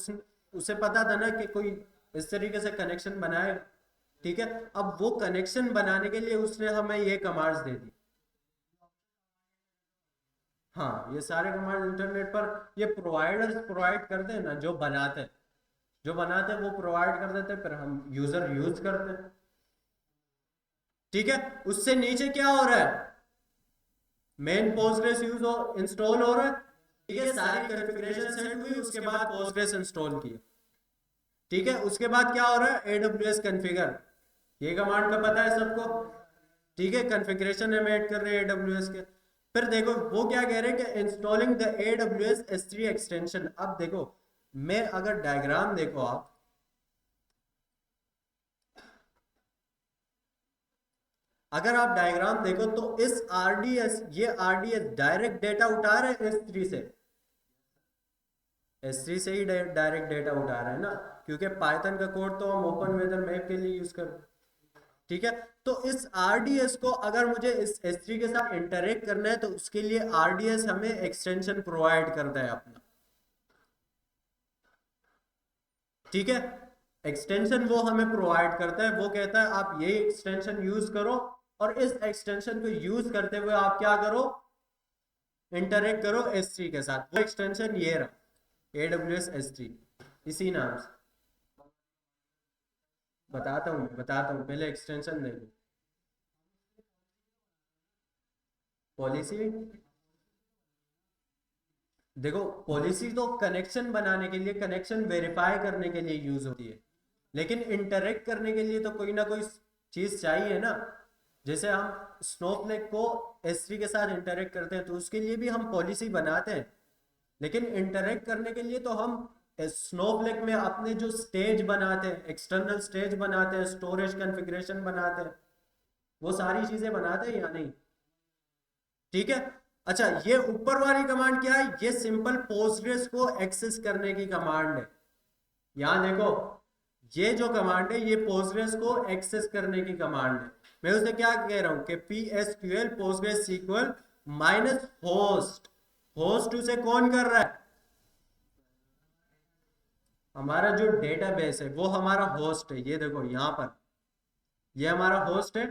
उसे पता था ना कि कोई इस तरीके से कनेक्शन बनाए, ठीक है? अब वो कनेक्शन बनाने के लिए उसने हमें ये कमांड्स दे दी। हाँ, ये सारे कमांड इंटरनेट पर ये प्रोवाइडर्स प्रोवाइड करते हैं ना, जो बनाते हैं वो प्रोवाइड कर देते हैं, फिर हम यूजर यूज करते हैं, ठीक है? उससे नीचे क्या हो रहा है, मेन पोस्टग्रेस इंस्टॉल हो रहा है, ठीक है? सारी कॉन्फ़िगरेशन सेट हुई, उसके बाद पोस्टग्रेस इंस्टॉल किया, ठीक है? उसके बाद क्या हो रहा है, AWS कॉन्फ़िगर, ये कमांड का पता है सबको, ठीक है? कॉन्फ़िगरेशन हम ऐड कर रहे हैं AWS के। फिर देखो वो क्या कह रहे हैं कि installing the AWS S3 extension. अब देखो, मैं अगर डायग्राम देखो आप, अगर आप डायग्राम देखो तो इस RDS, ये RDS डायरेक्ट डेटा उठा रहे हैं S3 से, S3 से ही डायरेक्ट डेटा उठा रहे हैं ना, क्योंकि पाइथन का कोड तो हम ओपन वेदर मैप के लिए यूज कर रहे हैं, ठीक है? तो इस RDS को अगर मुझे इस S3 के साथ इंटरेक्ट करना है तो उसके लिए RDS हमें एक्सटेंशन प्रोवाइड करता है अपना, ठीक है? एक्सटेंशन वो हमें प्रोवाइड करता है, वो कहता है आप ये एक्सटेंशन यूज करो, और इस एक्सटेंशन को यूज करते हुए आप क्या करो, इंटरेक्ट करो S3 के साथ। वो एक्सटेंशन ये रहा, AWS S3, इसी नाम से। बताता हूँ, पहले एक्सटेंशन देखो। पॉलिसी, देखो पॉलिसी तो कनेक्शन बनाने के लिए, कनेक्शन वेरीफाई करने के लिए यूज होती है, लेकिन इंटरेक्ट करने के लिए तो कोई ना कोई चीज चाहिए ना। जैसे हम स्नोफ्लेक को S3 के साथ इंटरेक्ट करते हैं तो उसके लिए भी हम पॉलिसी बनाते हैं, लेकिन इंटरेक्ट करने के लिए तो हम स्नोफ्लेक में अपने जो स्टेज बनाते हैं, एक्सटर्नल स्टेज बनाते हैं, स्टोरेज कॉन्फ़िगरेशन बनाते हैं, वो सारी चीजें बनाते हैं या नहीं, ठीक है? अच्छा, ये ऊपर वाली कमांड क्या है, ये सिंपल पोस्टग्रेस को एक्सेस करने की कमांड है। यहां देखो, ये जो कमांड है ये पोस्टग्रेस को एक्सेस करने की कमांड है। मैं उसे क्या कह रहा हूं कि PSQL Postgres SQL minus host, host उसे कौन कर रहा है, हमारा जो डेटाबेस है वो हमारा होस्ट है, ये देखो यहां पर, ये हमारा होस्ट है,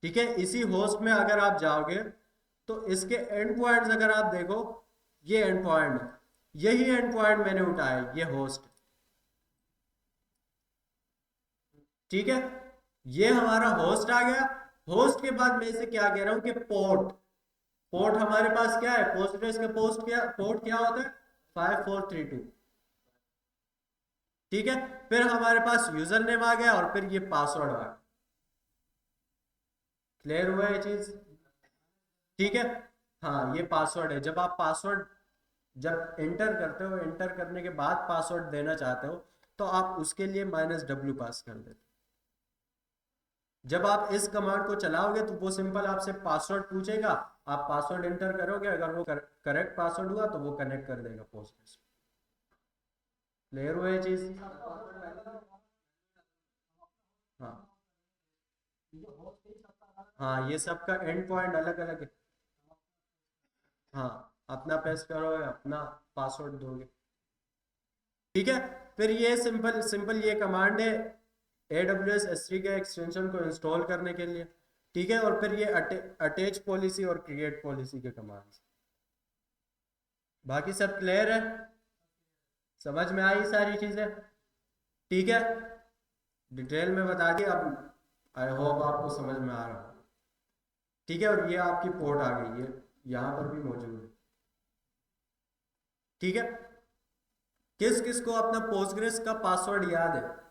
ठीक है? इसी होस्ट में अगर आप जाओगे तो इसके एंड पॉइंट्स अगर आप देखो, ये एंड पॉइंट है, यही एंड पॉइंट मैंने उठाया, ये होस्ट, ठीक है? ये हमारा होस्ट आ गया। होस्ट के बाद मैं इसे क्या कह रहा हूं कि पोर्ट, पोर्ट हमारे पास क्या है, पोस्टग्रेस का पोर्ट क्या होता है, 5432, ठीक है? फिर हमारे पास यूजर नेम आ गया और फिर ये पासवर्ड आ गया। क्लियर हुआ ये चीज, ठीक है? हाँ, ये पासवर्ड है। जब आप पासवर्ड जब एंटर करते हो, एंटर करने के बाद पासवर्ड देना चाहते हो तो आप उसके लिए -w पास कर देते हो। जब आप इस कमांड को चलाओगे तो वो सिंपल आपसे पासवर्ड पूछेगा, आप पासवर्ड एंटर करोगे, अगर वो करेक्ट पासवर्ड हुआ तो वो कनेक्ट कर देगा पोस्टग्रेस। क्लियर हुआ ये चीज? हाँ, हाँ, ये सबका एंड पॉइंट अलग अलग है। हाँ, अपना पेस्ट करोगे, अपना पासवर्ड दोगे, ठीक है? फिर ये सिंपल सिंपल ये कमांड है AWS S3 के एक्सटेंशन को इंस्टॉल करने के लिए, ठीक है? और फिर ये अटैच पॉलिसी और क्रिएट पॉलिसी के कमांड्स। बाकी सब क्लियर है, समझ में आई सारी चीजें, ठीक है? डिटेल में बता दिया, अब आई होप आपको समझ में आ रहा हो, ठीक है? और ये आपकी पोर्ट आ गई है, यहाँ पर भी मौजूद है, ठीक है? किस किस को अपना पोस्टग्रेस का पासवर्ड याद है?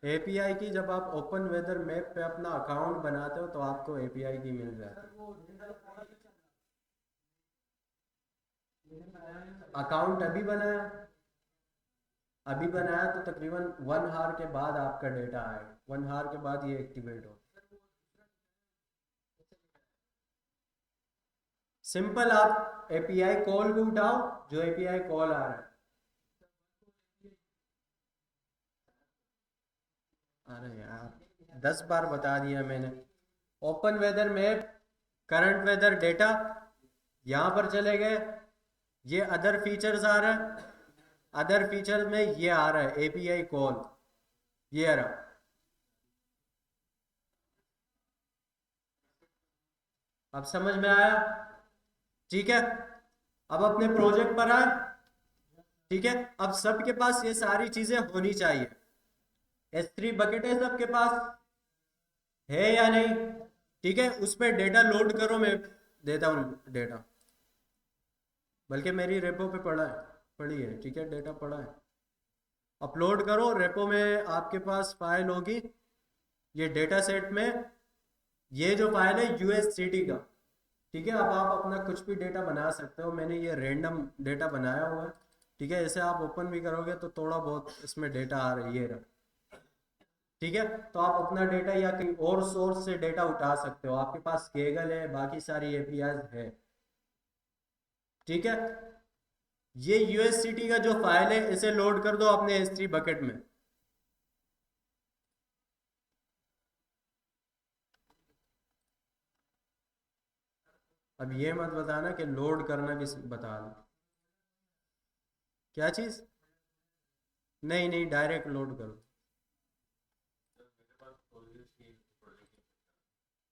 API की जब आप ओपन वेदर मैप पे अपना अकाउंट बनाते हो तो आपको API की मिल जाती है। अकाउंट अभी बनाया, अभी बनाया तो तकरीबन 1 आवर के बाद आपका डेटा आएगा, 1 आवर के बाद ये एक्टिवेट हो। सिंपल, आप एपीआई कॉल को उठाओ, जो एपीआई कॉल आ रहा है। अरे यार 10 बार बता दिया मैंने। Open weather map, current weather data, यहाँ पर चले गए, ये अदर फीचर्स आ रहा है, अदर फीचर में ये आ रहा है एपीआई कॉल, ये आ रहा। अब समझ में आया? ठीक है, अब अपने प्रोजेक्ट पर आए। ठीक है, अब सबके पास ये सारी चीजें होनी चाहिए। S3 बकेट है सबके पास, है या नहीं? ठीक है, उस पर डेटा लोड करो, मैं देता हूँ डेटा, बल्कि मेरी रेपो पे पड़ा है, पड़ी है। ठीक है, डेटा पड़ा है, अपलोड करो रेपो में, आपके पास फाइल होगी ये डेटा सेट में, ये जो फाइल है यूएससीटी का। ठीक है, अब आप अपना कुछ भी डेटा बना सकते हो, मैंने ये रैंडम डेटा बनाया हुआ है। ठीक है, इसे आप ओपन भी करोगे तो थोड़ा बहुत इसमें डेटा आ रही है। ठीक है, तो आप अपना डेटा या कहीं और सोर्स से डेटा उठा सकते हो, आपके पास केगल है, बाकी सारी एपीआई है। ठीक है, ये यूएससीटी का जो फाइल है इसे लोड कर दो अपने S3 बकेट में। अब ये मत बताना कि लोड करना भी बता दो। क्या चीज? नहीं नहीं, डायरेक्ट लोड करो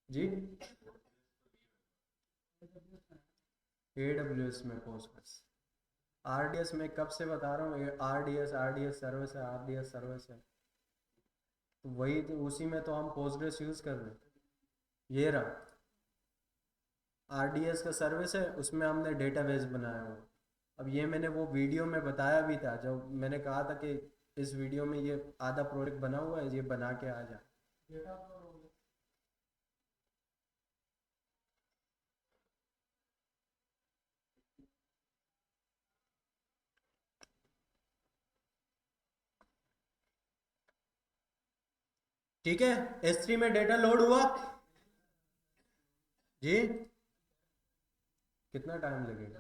जी। AWS में पोस्टग्रेस, RDS में कब से बता रहा हूँ, RDS सर्विस है, RDS सर्विस है, तो वही तो, उसी में तो हम पोस्टग्रेस यूज कर रहे हैं। ये रहा RDS का सर्विस है, उसमें हमने डेटाबेस बनाया हुआ। अब ये मैंने वो वीडियो में बताया भी था, जब मैंने कहा था कि इस वीडियो में ये आधा प्रोजेक्ट बना हुआ है, ये बना के आ जा। ठीक है, S3 में डेटा लोड हुआ जी। कितना टाइम लगेगा?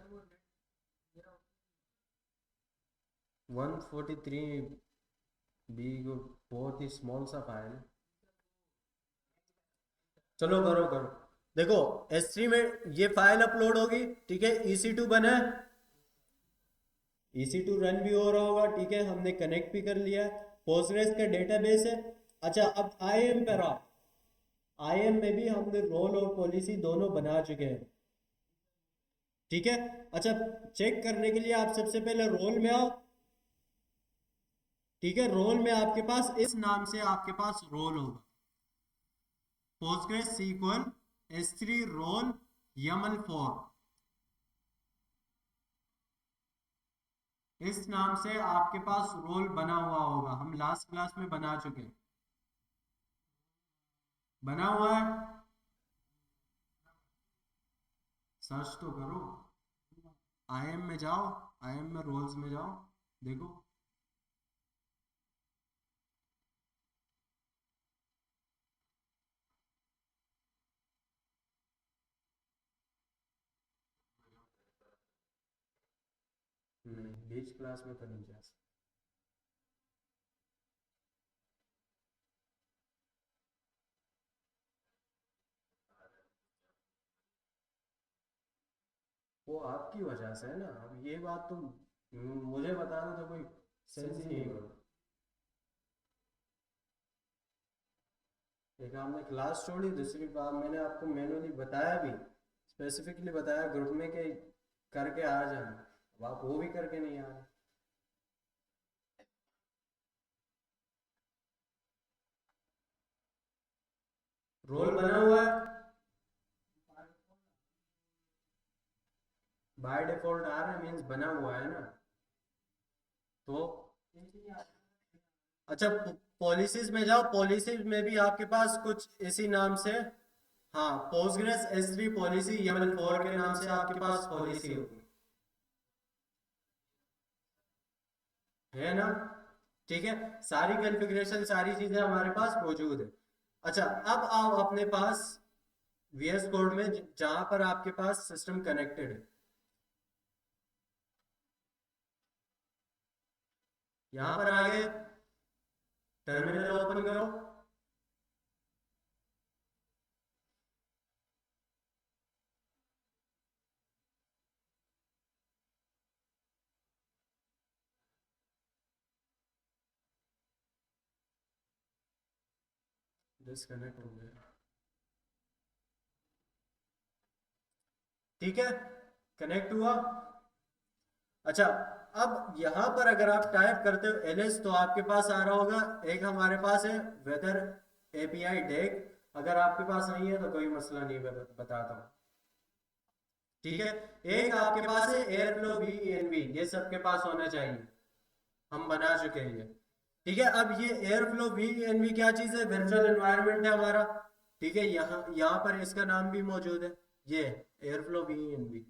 143 बी को, बहुत ही स्मॉल सा फाइल है। चलो करो करो, देखो S3 में ये फाइल अपलोड होगी। ठीक है, EC2 बना है, EC2 रन भी हो रहा होगा। ठीक है, हमने कनेक्ट भी कर लिया, पोस्टग्रेस का डेटाबेस है। अच्छा, अब IAM पर आओ, IAM में भी हमने रोल और पॉलिसी दोनों बना चुके हैं। ठीक है, अच्छा, चेक करने के लिए आप सबसे पहले रोल में आओ। ठीक है, रोल में आपके पास इस नाम से आपके पास रोल होगा, Postgres sequel S3 role YAML4, इस नाम से आपके पास रोल बना हुआ होगा, हम लास्ट क्लास में बना चुके हैं। बना हुआ है, सर्च तो करो, IAM में जाओ, IAM में रोल्स में जाओ, देखो। नहीं, बीच क्लास में तो नहीं जा सकते। वो आपकी वजह से है ना, अब ये बात तुम मुझे बताना तो कोई सेंस ही नहीं करो। एक आपने क्लास छोड़ी, दूसरी बात मैंने आपको मैनुअली बताया भी, स्पेसिफिकली बताया ग्रुप में कि करके आ जाना, अब आप वो भी करके नहीं आ रहे। रोल बना हुआ है, बाय डिफॉल्ट आ रहा है, मीन्स बना हुआ है ना। तो अच्छा, पॉलिसीज में जाओ, पॉलिसीज में भी आपके पास कुछ इसी नाम से, हाँ, पोस्टग्रेस S3 पॉलिसी YAML4 के नाम से आपके पास पॉलिसी होगी, है ना। ठीक है, सारी कॉन्फ़िगरेशन सारी चीजें हमारे पास मौजूद है। अच्छा, अब आओ अपने पास वीएस कोड में, जहां पर आपके पास सिस्टम कनेक्टेड है। यहां पर आगे टर्मिनल ओपन करो। डिस्कनेक्ट हो गया। ठीक है, कनेक्ट हुआ। अच्छा, अब यहां पर अगर आप टाइप करते हो एलएस, तो आपके पास आ रहा होगा, एक हमारे पास है वेदर एपीआई डेक। अगर आपके पास नहीं है तो कोई मसला नहीं, मैं बताता हूँ। ठीक है, एक आपके पास है एयर फ्लो वी, ये सबके पास होना चाहिए, हम बना चुके हैं ये। ठीक है, अब ये एयर फ्लो वी क्या चीज है, वर्चुअल एनवायरनमेंट है हमारा। ठीक है, यहाँ यहाँ पर इसका नाम भी मौजूद है, ये एयर फ्लो वी।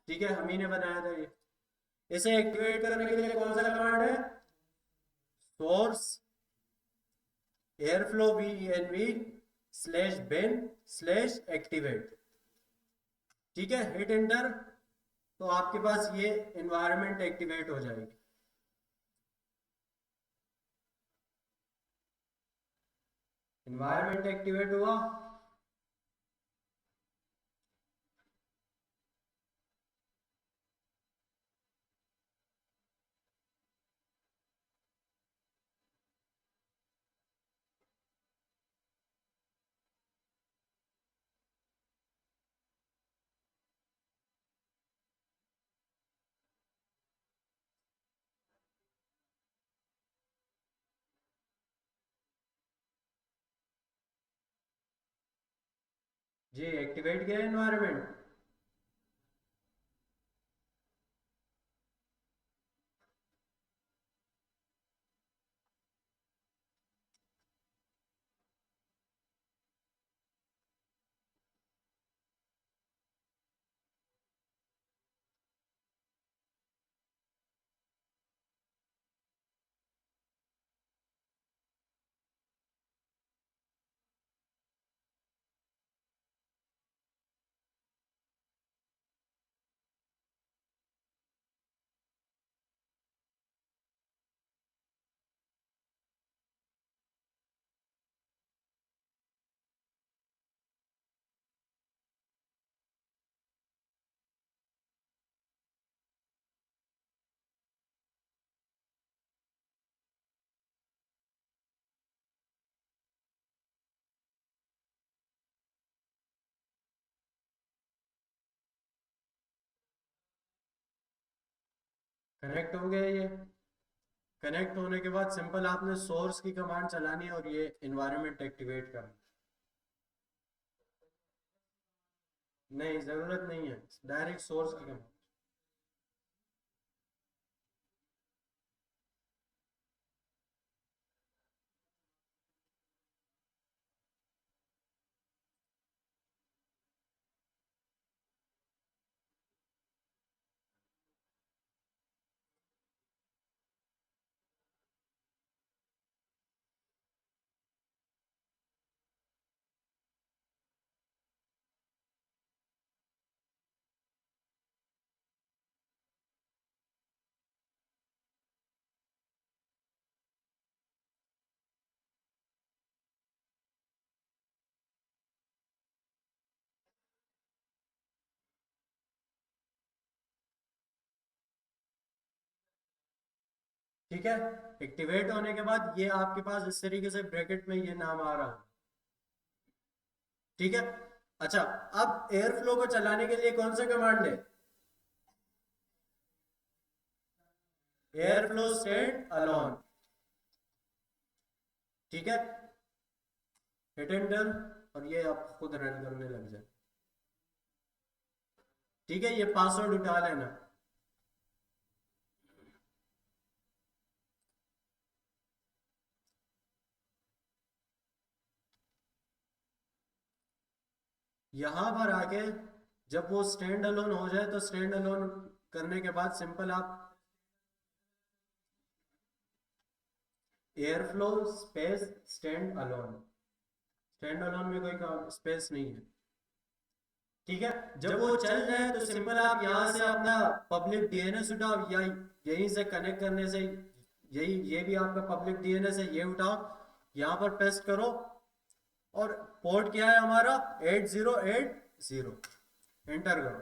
ठीक है, हम ही ने बनाया था ये। इसे एक्टिवेट करने के लिए कौन सा कमांड है, source Airflow V slash bin slash activate. ठीक है, हिट एंटर, तो आपके पास ये एनवायरनमेंट एक्टिवेट हो जाएगी। एनवायरनमेंट एक्टिवेट हुआ। जी, एक्टिवेट किया एनवायरनमेंट। कनेक्ट हो गया ये। कनेक्ट होने के बाद सिंपल आपने सोर्स की कमांड चलानी है और ये एनवायरनमेंट एक्टिवेट करना। नहीं, जरूरत नहीं है, डायरेक्ट सोर्स की कमांड। ठीक है, एक्टिवेट होने के बाद ये आपके पास इस तरीके से ब्रैकेट में ये नाम आ रहा है। ठीक है, अच्छा, अब एयर फ्लो को चलाने के लिए कौन सा कमांड है, एयर फ्लो स्टेट अलोन। ठीक है, हिट एंटर, और ये आप खुद रन करने लग जाए। ठीक है, ये पासवर्ड उठा लेना। यहां पर आके जब वो स्टैंड अलोन हो जाए, तो स्टैंड अलोन करने के बाद सिंपल आप air flow space stand alone, stand alone में कोई स्पेस नहीं है। ठीक है, जब वो चल जाए तो सिंपल आप यहाँ से अपना पब्लिक डीएनएस उठाओ, या यहीं से कनेक्ट करने से, यही ये भी आपका पब्लिक डीएनएस है, ये उठाओ, यहाँ पर पेस्ट करो, और पोर्ट क्या है हमारा 8080, एंटर करो,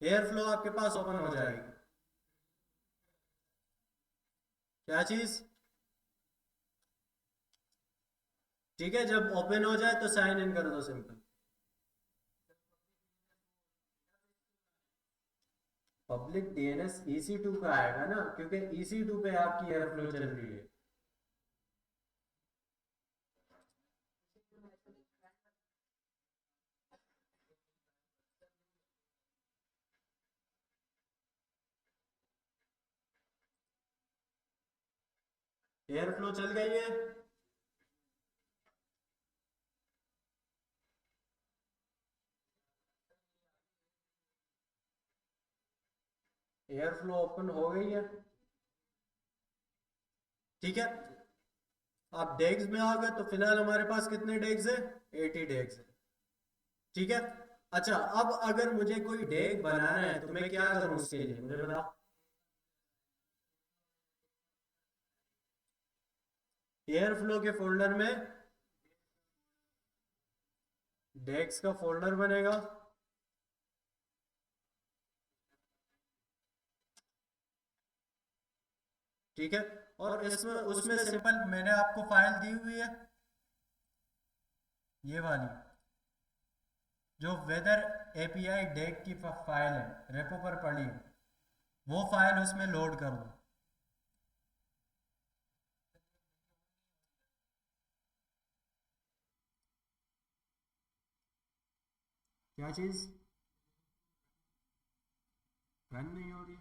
एयर फ्लो आपके पास ओपन हो जाएगी। क्या चीज? ठीक है, जब ओपन हो जाए तो साइन इन कर दो सिंपल। पब्लिक डीएनएस EC2 का आएगा ना, क्योंकि EC2 पे आपकी एयर फ्लो चल रही है। एयर फ्लो चल गई है। एयर फ्लो ओपन हो गई है। ठीक है, आप डेग्स में आ गए तो फिलहाल हमारे पास कितने डेग्स है? 80 डेग्स है। ठीक है, अच्छा, अब अगर मुझे कोई डेग बनाना है तो मैं क्या करूं उसके लिए, मुझे बताओ। एयर फ्लो के फोल्डर में डेग्स का फोल्डर बनेगा। ठीक है, और इसमें उसमें सिंपल मैंने आपको फाइल दी हुई है, ये वाली, जो वेदर एपीआई डेग की फाइल है, रेपो पर पड़ी है, वो फाइल उसमें लोड कर दो। क्या चीज रन नहीं हो रही?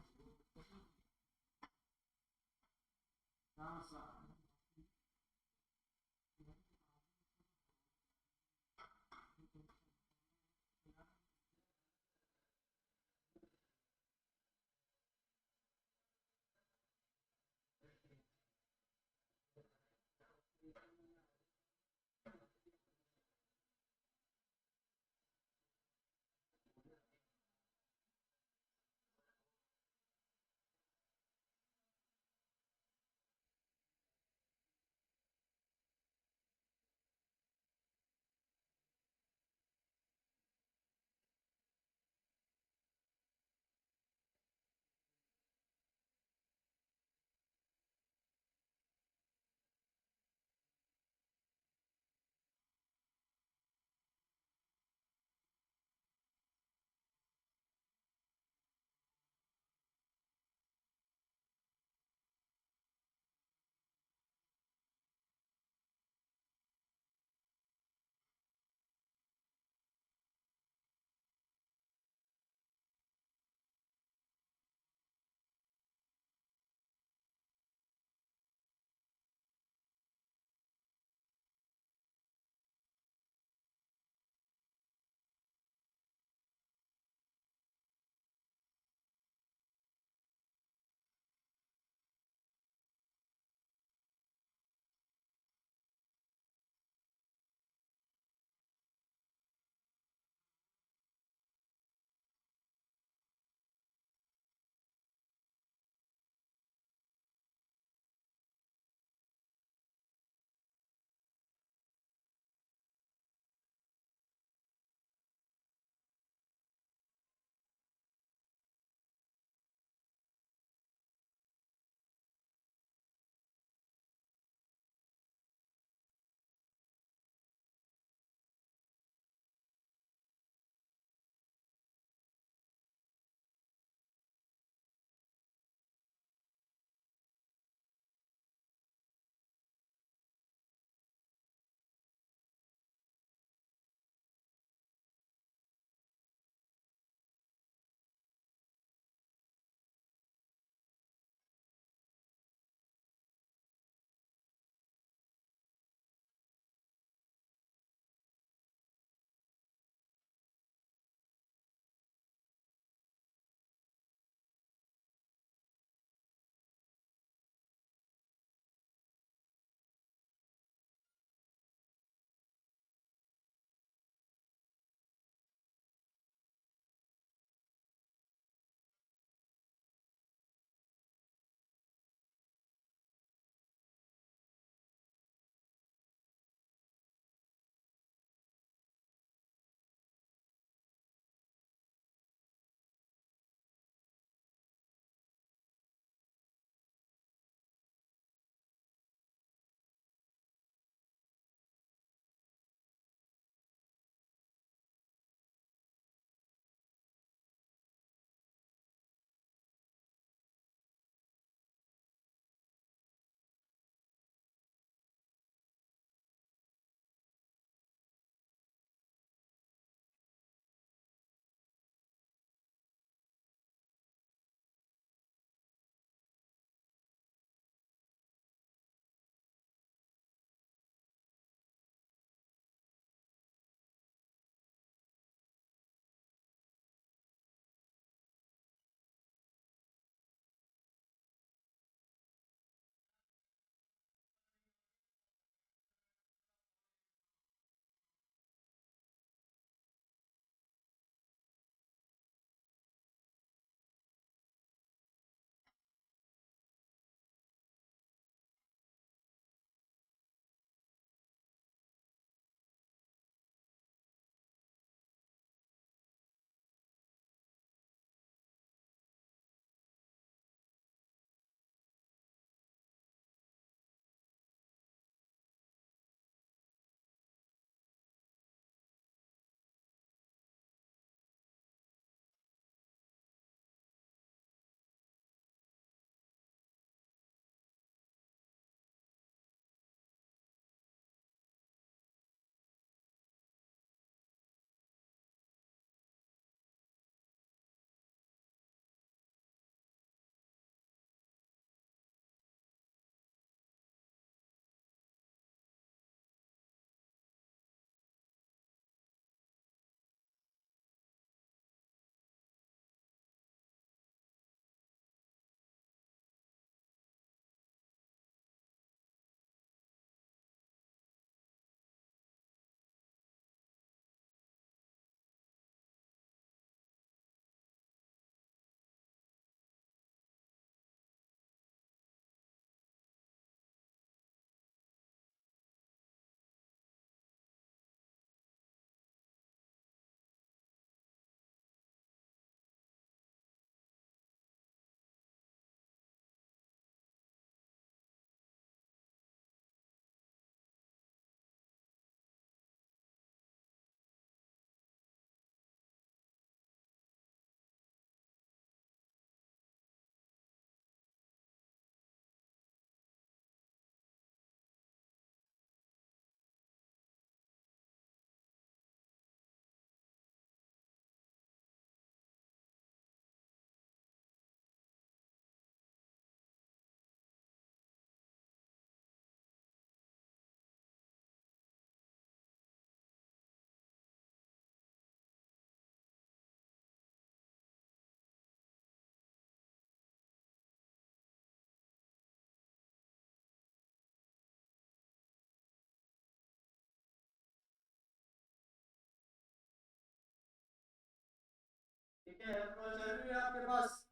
ये फ्लो चल रही है आपके पास।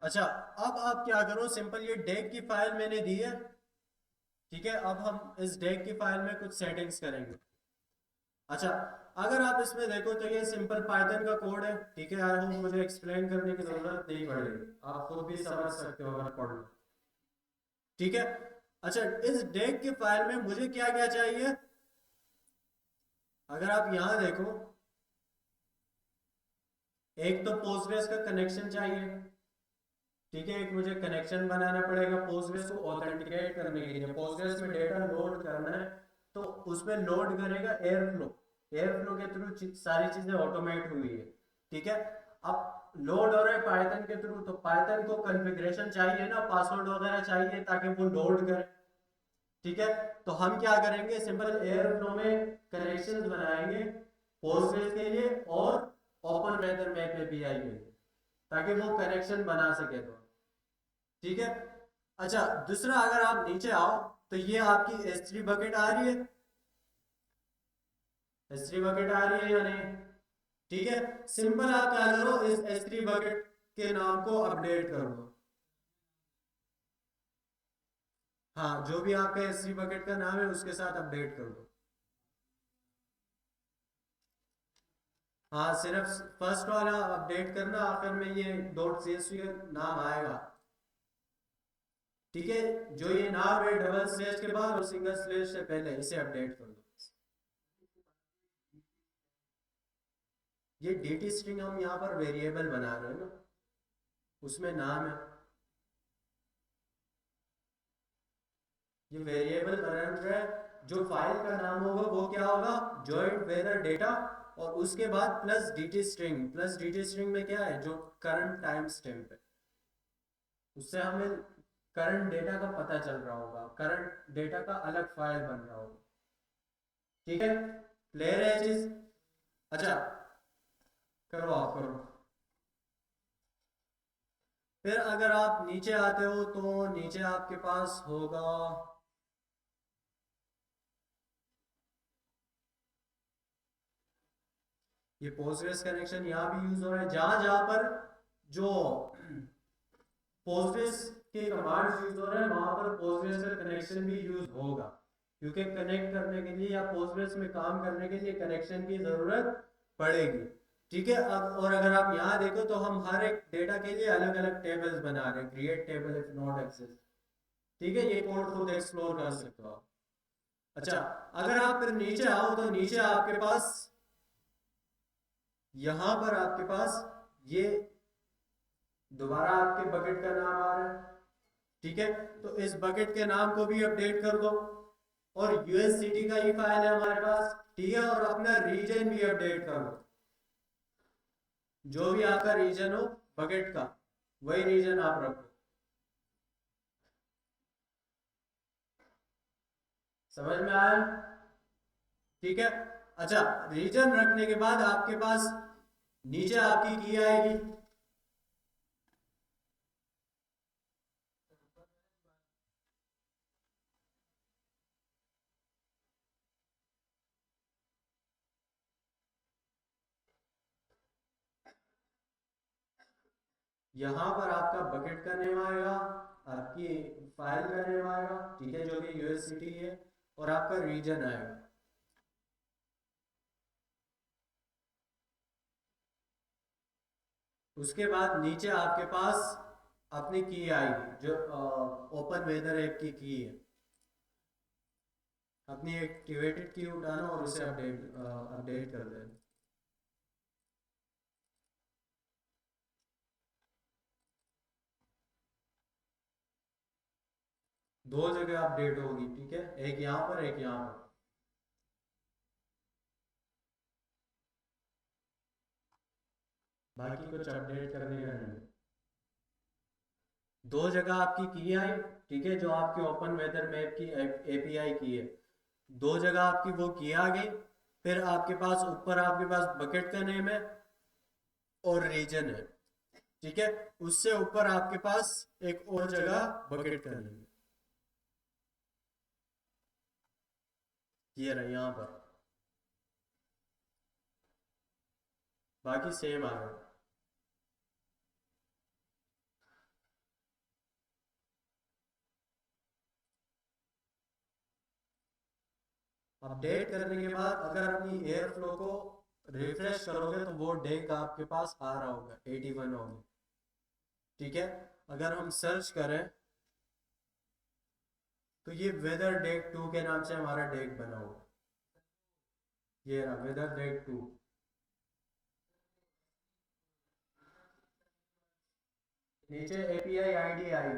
अच्छा, अब आप क्या करो, सिंपल ये डेक की फाइल मैंने दी है, ठीक है। अब हम इस डेक की फाइल में कुछ सेटिंग्स करेंगे। अच्छा, अगर आप इसमें देखो तो ये सिंपल पाइथन का कोड है, ठीक है। आई होप मुझे एक्सप्लेन करने की जरूरत नहीं पड़ेगी, आप खुद भी समझ सकते हो अगर पढ़ लो, ठीक है। अच्छा, इस डेक की फाइल में मुझे क्या क्या चाहिए, अगर आप यहां देखो, एक तो पोस्टग्रेस का कनेक्शन चाहिए, ठीक है। एक मुझे कनेक्शन बनाना पड़ेगा पोस्टग्रेस को ऑथेंटिकेट करने के लिए। पोस्टग्रेस में डेटा लोड करना है तो उसमें लोड करेगा एयरफ्लो, एयरफ्लो के थ्रू सारी चीजें ऑटोमेट हुई है, ठीक है। अब लोड हो रहा है पाइथन के थ्रू, तो पाइथन को कॉन्फ़िगरेशन चाहिए ना, पासवर्ड वगैरह चाहिए ताकि वो लोड करे, ठीक है। तो हम क्या करेंगे, सिंपल एयरफ्लो में कनेक्शंस बनाएंगे पोस्टग्रेस के लिए और ओपन वेदर मैप एपीआई के लिए, ताकि वो कनेक्शन बना सके, तो ठीक है। अच्छा, दूसरा अगर आप नीचे आओ तो ये आपकी S3 बकेट आ रही है, S3 बकेट आ रही है या नहीं, ठीक है। सिंपल आप क्या करो, इस S3 बकेट के नाम को अपडेट कर दो। हाँ, जो भी आपका S3 बकेट का नाम है उसके साथ अपडेट कर दो। हाँ, सिर्फ फर्स्ट वाला अपडेट करना, आखिर में ये डॉट सीएसवी का नाम आएगा, ठीक है। जो ये नाम है डबल स्लैश के बाद और सिंगल स्लैश से पहले, इसे अपडेट कर दो। ये डेटा स्ट्रिंग हम यहाँ पर वेरिएबल बना रहे हैं ना, उसमें नाम है, ये वेरिएबल बना रहे हैं। जो फाइल का नाम होगा वो क्या होगा, जॉइंट वेदर डेटा, और उसके बाद plus dt string. Plus dt string में क्या है, जो करंट टाइम स्टैम्प है, उससे हमें करंट डेटा का पता चल रहा होगा, करंट डेटा का अलग फाइल बन रहा होगा, ठीक है। क्लियर है चीज। अच्छा, करो आप करो। फिर अगर आप नीचे आते हो तो नीचे आपके पास होगा, ये पोस्टग्रेस कनेक्शन यहाँ भी यूज हो रहा है, जहां जहां पर जो पोस्टग्रेस के कमांड्स यूज हो रहे हैं वहां पर पोस्टग्रेस का कनेक्शन भी यूज होगा, क्योंकि कनेक्ट करने के लिए या पोस्टग्रेस में काम करने के लिए कनेक्शन की जरूरत पड़ेगी, ठीक है। अब और अगर आप यहाँ देखो तो हम हर एक डेटा के लिए अलग अलग टेबल्स बना रहे हैं, create table if not exist, ठीक है। ये कोड खुद एक्सप्लोर कर सकते हो आप। अच्छा, अगर आप फिर नीचे आओ तो नीचे आपके पास, यहां पर आपके पास ये दोबारा आपके बकेट का नाम आ रहा है, ठीक है। तो इस बकेट के नाम को भी अपडेट कर दो, और यूएससीटी का ही फाइल है हमारे पास, ठीक है। और अपना रीजन भी अपडेट कर दो, जो भी आपका रीजन हो बकेट का, वही रीजन आप रखो। समझ में आया, ठीक है। अच्छा, रीजन रखने के बाद आपके पास नीचे आपकी की आएगी, यहाँ पर आपका बकेट का नेम आएगा, आपकी फाइल का नेम आएगा, ठीक है, जो कि यूएससीटी है, और आपका रीजन आएगा। उसके बाद नीचे आपके पास अपनी की आएगी, जो ओपन वेदर ऐप की है, अपनी एक्टिवेटेड की उठाना और उसे अपडेट कर देना। दो जगह अपडेट होगी, ठीक है, एक यहाँ पर एक यहाँ पर। बाकी कुछ अपडेट करने का नहीं है। दो जगह आपकी की आई, ठीक है, जो आपकी ओपन वेदर मैप की एपीआई की है, दो जगह आपकी वो की आ गई। फिर आपके पास ऊपर आपके पास बकेट का नेम है और रीजन है, ठीक है। उससे ऊपर आपके पास एक और जगह बकेट का नेम है, ये रहा यहाँ पर। बाकी सेम आएगा। अपडेट करने के बाद अगर अपनी एयर फ्लो को रिफ्रेश करोगे तो वो डेक आपके पास आ रहा होगा 81 होगा। ठीक है, अगर हम सर्च करें तो ये वेदर डेक 2 के नाम से हमारा डेक बना हुआ है। ये रहा वेदर डेक 2। नीचे एपीआई आईडी आई,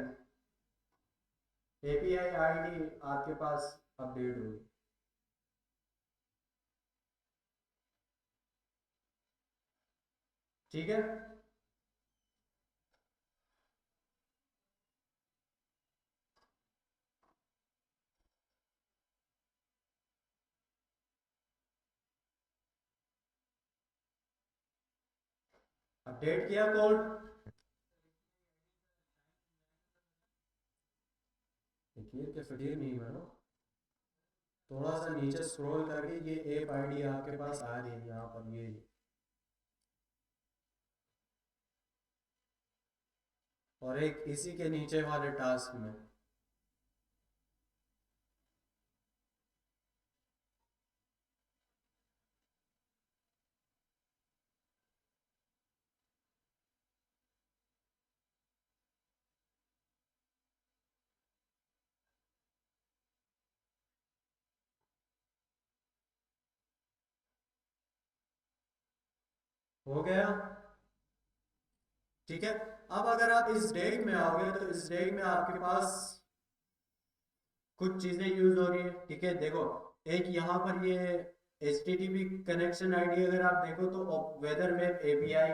एपीआई आईडी आपके पास अपडेट होगी। ठीक है, अपडेट किया कोड। देखिए कि फिर नहीं बनो, थोड़ा सा नीचे स्क्रॉल करके ये ऐप आईडी आपके पास आ रही है यहाँ पर, ये और एक इसी के नीचे वाले टास्क में। हो गया। ठीक है, अब अगर आप इस डेक में आओगे तो इस डेक में आपके पास कुछ चीजें यूज हो रही है। ठीक है, देखो एक यहाँ पर ये HTTP कनेक्शन आईडी अगर आप देखो तो वेदर मैप एपीआई।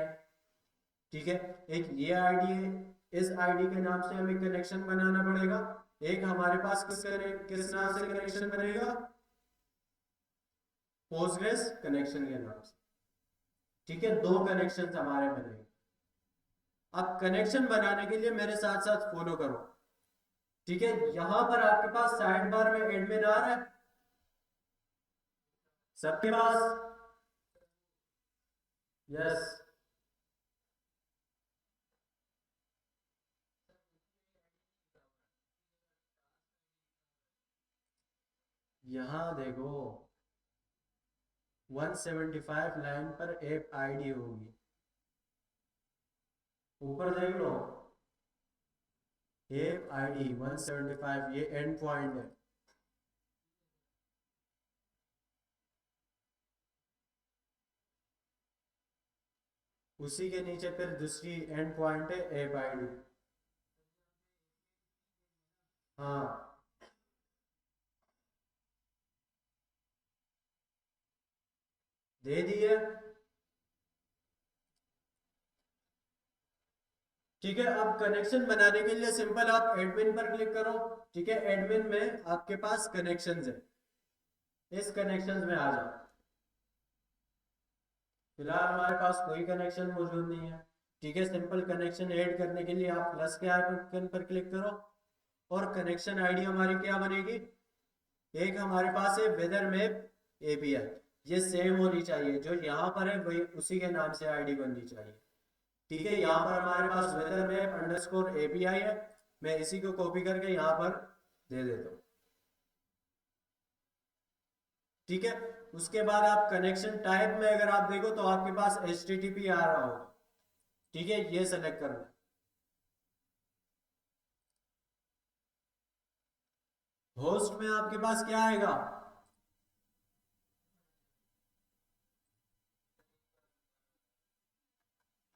ठीक है, एक ये आईडी है, इस आईडी के नाम से हमें कनेक्शन बनाना पड़ेगा। एक हमारे पास किस नाम से कनेक्शन बनेगा, पोस्टग्रेस कनेक्शन के नाम से। ठीक है, दो कनेक्शन हमारे बनेंगे। अब कनेक्शन बनाने के लिए मेरे साथ साथ फॉलो करो। ठीक है, यहां पर आपके पास साइड बार में एडमिन आ रहा है सबके पास। यस, यहां देखो 175 लाइन पर ऐप आईडी होगी, ऊपर देख लो ऐप आईडी 175, ये एंड पॉइंट है। उसी के नीचे फिर दूसरी एंड पॉइंट है ऐप आईडी। हाँ, दे दिए। ठीक है, अब कनेक्शन बनाने के लिए सिंपल आप एडमिन पर क्लिक करो। ठीक है, एडमिन में आपके पास कनेक्शंस है, इस कनेक्शंस में आ जाओ। फिलहाल हमारे पास कोई कनेक्शन मौजूद नहीं है। ठीक है, सिंपल कनेक्शन ऐड करने के लिए आप प्लस के आइकन पर क्लिक करो और कनेक्शन आईडी हमारी क्या बनेगी, एक हमारे पास है वेदर मैप एपीआई, ये सेम होनी चाहिए जो यहाँ पर है, वही उसी के नाम से आईडी बननी चाहिए। ठीक है, यहाँ पर हमारे पास वेदर मैप अंडरस्कोर एपीआई है, मैं इसी को कॉपी करके यहाँ पर दे देता हूँ। ठीक है, उसके बाद आप कनेक्शन टाइप में अगर आप देखो तो आपके पास HTTP आ रहा होगा। ठीक है, ये सेलेक्ट करना। होस्ट में आपके पास क्या आएगा,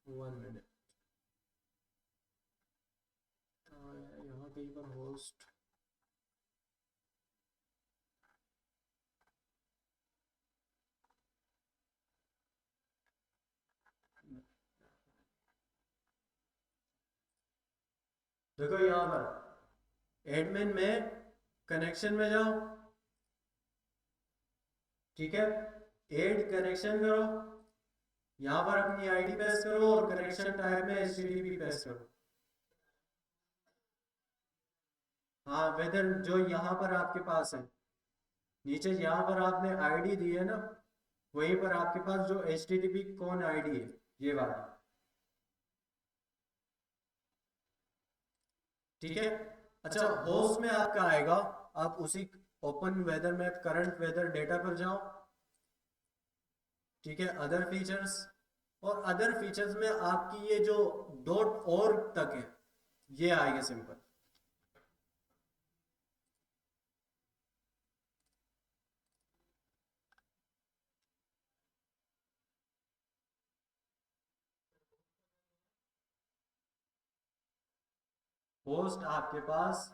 1 मिनट, यहाँ कहीं पर होस्ट, देखो यहाँ पर एडमिन में कनेक्शन में जाओ। ठीक है, ऐड कनेक्शन करो, यहाँ पर अपनी आईडी पेस्ट करो और कनेक्शन टाइप में HTTP पेस्ट करो। हाँ, वेदर जो यहाँ पर आपके पास है, नीचे यहाँ पर आपने आईडी दी है ना वहीं पर आपके पास जो HTTP कौन आईडी है, ये वाला, ठीक है। अच्छा, होस्ट में आपका आएगा, आप उसी open weather map current weather data पर जाओ, ठीक है। अदर फीचर्स, और अदर फीचर्स में आपकी ये जो डॉट org तक है, ये आएगा सिंपल। होस्ट आपके पास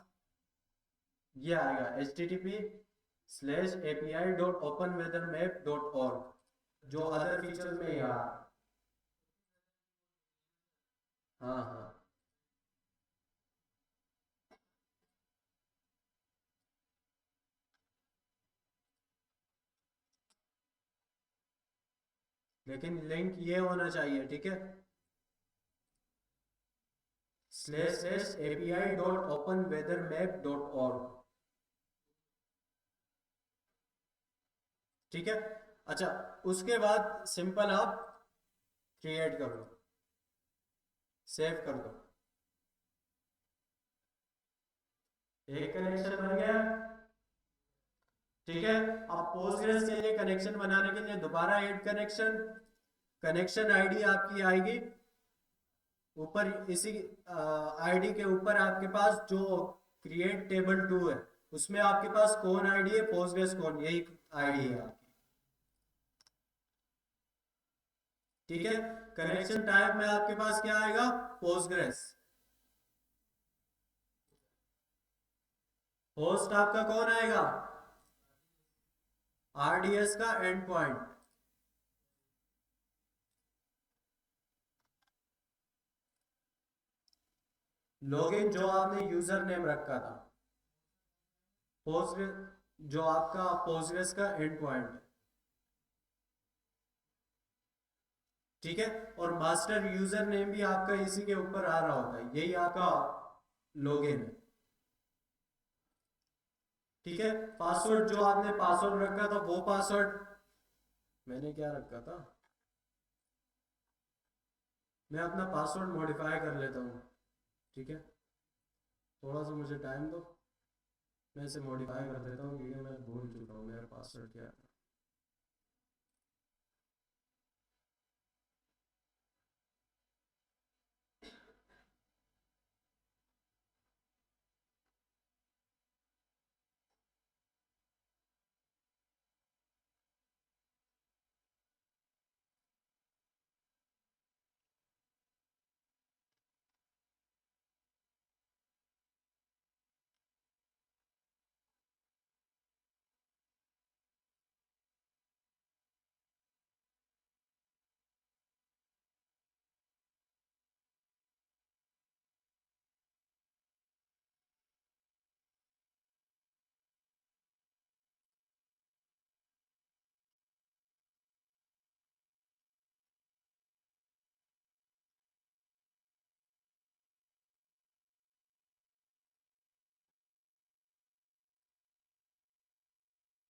ये आएगा http/api.openweathermap.org, जो अदर फीचर्स में यहाँ, हाँ हाँ। लेकिन लिंक ये होना चाहिए, ठीक है, //api.openweathermap.org, ठीक है। अच्छा, उसके बाद सिंपल आप क्रिएट कर दो, सेव कर दो, एक कनेक्शन बन गया, ठीक है। अब पोस्टग्रेस के लिए कनेक्शन बनाने के लिए दोबारा ऐड कनेक्शन, कनेक्शन आईडी आपकी आएगी ऊपर, इसी आईडी के ऊपर आपके पास जो क्रिएट टेबल टू है, उसमें आपके पास कौन आईडी है, पोस्टग्रेस कौन, यही आईडी है आपकी, ठीक है। कनेक्शन टाइप में आपके पास क्या आएगा, पोस्टग्रेस। होस्ट आपका कौन आएगा, RDS का एंड पॉइंट, लॉगिन जो आपने यूजर नेम रखा था, पोस्टग्रेस जो आपका पोस्टग्रेस का एंड पॉइंट है, ठीक है। और मास्टर यूजर नेम भी आपका इसी के ऊपर आ रहा होता है, यही आपका लॉगिन है, ठीक है। पासवर्ड जो आपने पासवर्ड रखा था, वो पासवर्ड मैंने क्या रखा था, मैं अपना पासवर्ड मॉडिफाई कर लेता हूँ, ठीक है। थोड़ा सा मुझे टाइम दो, मैं इसे मॉडिफाई कर देता हूँ, क्योंकि मैं भूल चुका हूँ मेरा पासवर्ड क्या है।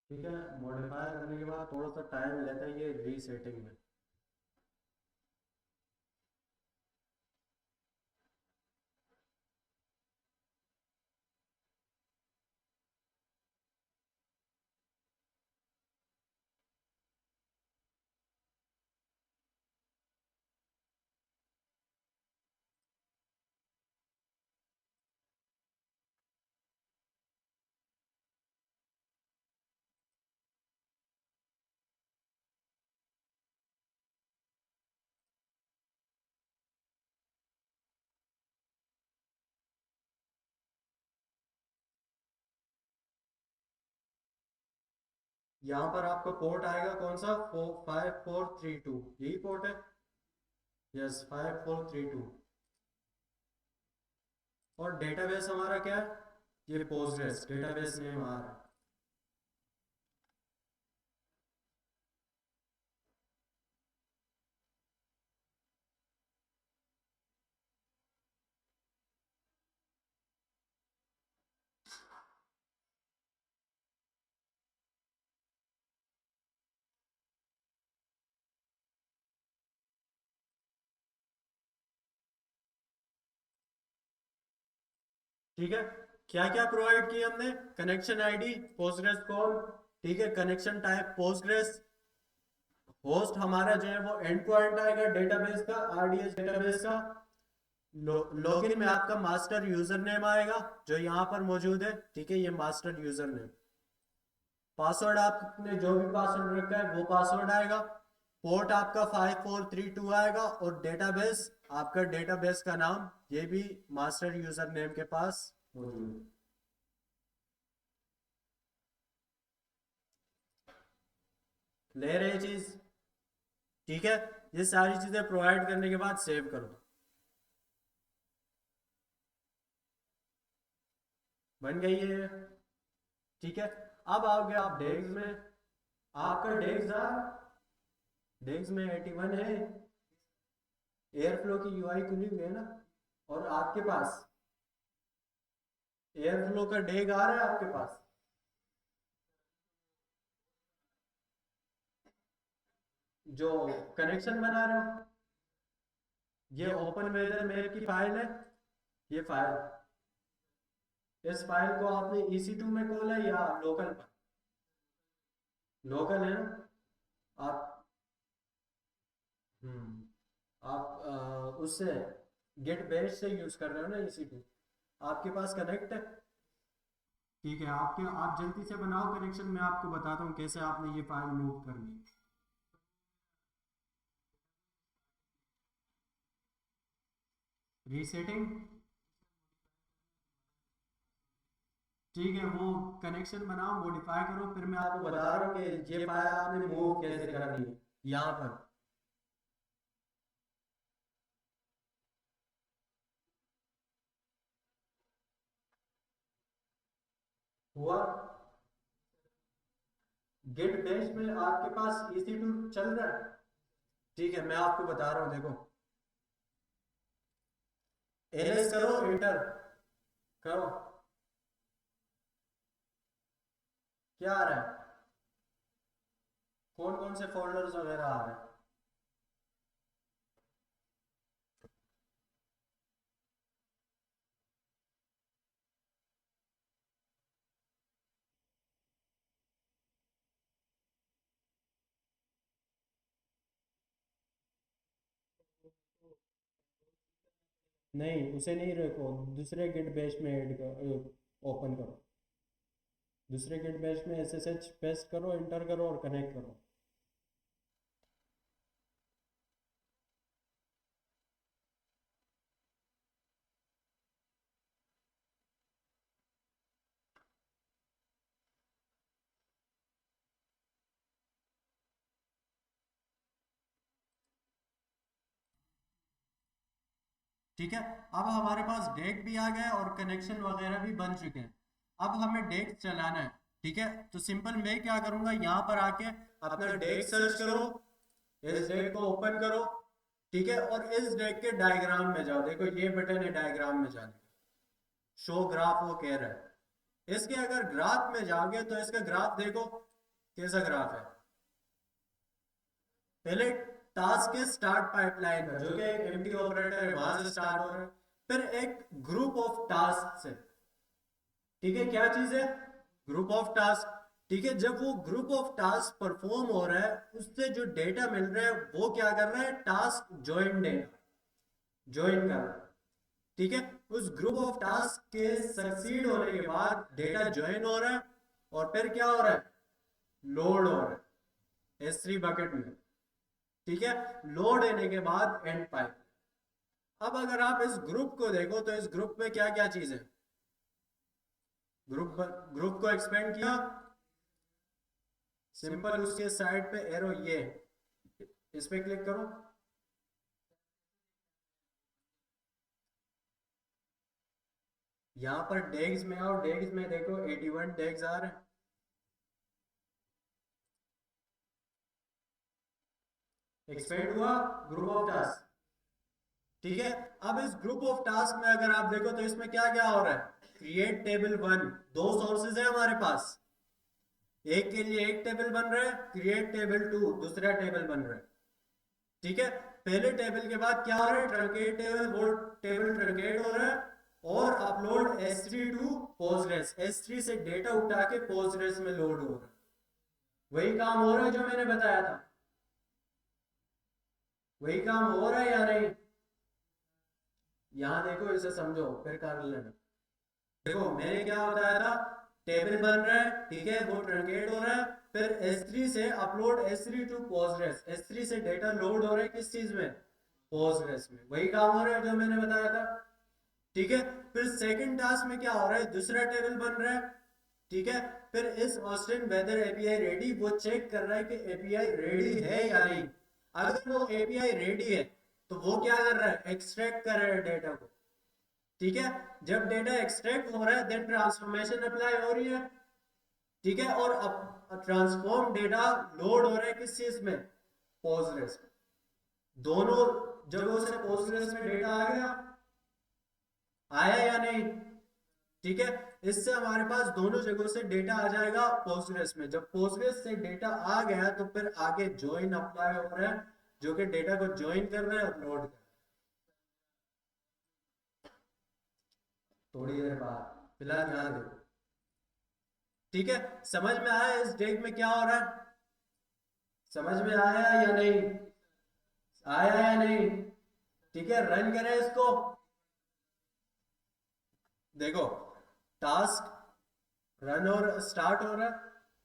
ठीक है, मॉडिफाई करने के बाद थोड़ा सा टाइम लेता है ये रीसेटिंग में। यहाँ पर आपका पोर्ट आएगा कौन सा, 5432, यही पोर्ट है, यस 5432। और डेटाबेस हमारा क्या है, ये पोस्टग्रेस डेटाबेस नेम आ रहा है। ठीक है, क्या क्या प्रोवाइड किया हमने? कनेक्शन आईडी पोस्टग्रेस कॉल, ठीक है, कनेक्शन टाइप पोस्टग्रेस, होस्ट हमारा जो है वो एंड पॉइंट आएगा डेटाबेस का, आरडीएस डेटाबेस का। लॉगिन में आपका मास्टर यूजर नेम आएगा जो यहाँ पर मौजूद है, ठीक है, ये मास्टर यूजर नेम। पासवर्ड आपने जो भी पासवर्ड रखा है वो पासवर्ड आएगा। पोर्ट आपका 5432 आएगा, और डेटाबेस आपका डेटाबेस का नाम ये भी मास्टर यूजर नेम के पास मौजूद है। ले रहे चीज, ठीक है। ये सारी चीजें प्रोवाइड करने के बाद सेव करो। बन गई है, ठीक है। अब आओगे आप डेग्स में, आपका डेग्स था, डेग्स में 81 है, एयर फ्लो की यूआई खुली हुई है ना, और आपके पास एयर फ्लो का डेग आ रहा है आपके पास, जो कनेक्शन बना रहे हो, ये ओपन वेदर मैप की फाइल है, ये फाइल, इस फाइल को आपने EC2 में खोला है या लोकल पर? लोकल है ना आप? उससे गेट बेस से यूज कर रहे हो ना EC2, आपके पास कनेक्ट है, ठीक है। आपके आप जल्दी से बनाओ कनेक्शन, मैं आपको बताता हूँ कैसे आपने ये फाइल मूव करनी है। रीसेटिंग, ठीक है, वो कनेक्शन बनाओ, मॉडिफाई करो, फिर मैं आपको बता रहा हूँ कि ये फाइल आपने मूव कैसे करनी है यहाँ पर। हुआ? गिट बेंच में आपके पास EC2 चल रहा है, ठीक है, मैं आपको बता रहा हूँ, देखो, ls करो, एंटर करो, क्या आ रहा है? कौन कौन से फोल्डर्स वगैरह आ रहे हैं? नहीं, उसे नहीं रखो, दूसरे गिट बैश में ऐड कर, ओपन करो, दूसरे गिट बैश में SSH पेस्ट करो, एंटर करो और कनेक्ट करो। ठीक है, अब हमारे पास डेक भी आ गया और कनेक्शन वगैरह भी बन चुके हैं। अब हमें डेक चलाना है, ठीक है, तो सिंपल मैं क्या करूंगा, यहाँ पर आके अपना डेक सर्च करो, इस डेक को ओपन करो, ठीक है, और इस डेक के डायग्राम में जाओ, देखो ये बटन है डायग्राम में जाने का, शो ग्राफ वो कह रहा है। इसके अगर ग्राफ में जाओगे तो इसका ग्राफ देखो कैसा ग्राफ है। पहले टास्क के स्टार्ट पाइपलाइन का, जो कि एक एमटी ऑपरेटर है, वहां से स्टार्ट हो रहा है, फिर एक ग्रुप ऑफ टास्क से, ठीक है, क्या चीज है? ग्रुप ऑफ टास्क, ठीक है। जब वो ग्रुप ऑफ टास्क परफॉर्म हो रहा है, उससे जो डेटा मिल रहा है वो क्या कर रहा है? टास्क ज्वाइन डेटा, ज्वाइन कर रहा है, ठीक है। उस ग्रुप ऑफ टास्क के सक्सीड होने के बाद डेटा ज्वाइन हो रहा है, और फिर क्या हो रहा है? लोड हो रहा है S3 बकेट में, ठीक है। लोड होने के बाद एंड पाइप। अब अगर आप इस ग्रुप को देखो तो इस ग्रुप में क्या क्या चीज है? ग्रुप ग्रुप को एक्सपेंड किया, सिंपल उसके साइड पे एरो ये, इस पे क्लिक करो, यहां पर डेग्स में आओ, डेग्स में देखो 81 डेग्स आ रहे हैं, एक्सपेंड हुआ ग्रुप ऑफ टास्क, ठीक है। अब इस ग्रुप ऑफ टास्क में अगर आप देखो तो इसमें क्या क्या हो रहा है? क्रिएट टेबल 1, दो सोर्सेज है हमारे पास, एक के लिए एक टेबल बन रहा है, क्रिएट टेबल 2 दूसरा टेबल बन रहा है, ठीक है। पहले टेबल के बाद क्या हो रहा है? ट्रंकेट टेबल, वो टेबल ट्रंकेट हो रहा है, और upload S3 to Postgres, S3 से डेटा उठा के पोस्टग्रेस में लोड हो रहा है। वही काम हो रहा है जो मैंने बताया था, वही काम हो रहा है या नहीं? यहां देखो, इसे समझो फिर कर लेना। देखो मैंने क्या बताया था, टेबल बन रहा है, ठीक है, वो ट्रंकेट हो रहा है, फिर S3 से upload S3 to Postgres, S3 से डेटा लोड हो रहा है किस चीज में, पोस्टग्रेस में, वही काम हो रहा है जो मैंने बताया था, ठीक है। फिर सेकंड टास्क में क्या हो रहा है, दूसरा टेबल बन रहा है, ठीक है। फिर इस ऑस्टिन वेदर एपीआई रेडी, वो चेक कर रहा है कि एपीआई रेडी है या नहीं। अगर वो एपीआई रेडी है तो वो क्या कर रहा है, एक्सट्रैक्ट कर रहा है डेटा को, ठीक है। जब डेटा एक्सट्रैक्ट हो रहा है देन ट्रांसफॉर्मेशन अप्लाई हो रही है, ठीक है। और अब ट्रांसफॉर्म डेटा लोड हो रहा है किस चीज में, पोस्टग्रेस में। दोनों जगहों से पोस्टग्रेस में डेटा आ गया, आया या नहीं, ठीक है। इससे हमारे पास दोनों जगहों से डेटा आ जाएगा पोस्टग्रेस में। जब पोस्टग्रेस से डेटा आ गया तो फिर आगे ज्वाइन अप्लाई हो रहा है, जो कि डेटा को ज्वाइन कर रहा है और लोड कर रहा है थोड़ी देर बाद। फिलहाल ध्यान देखो, ठीक है। समझ में आया इस डेट में क्या हो रहा है, समझ में आया या नहीं, आया या नहीं, ठीक है। रन करें इसको, देखो टास्क रन और स्टार्ट हो रहा है,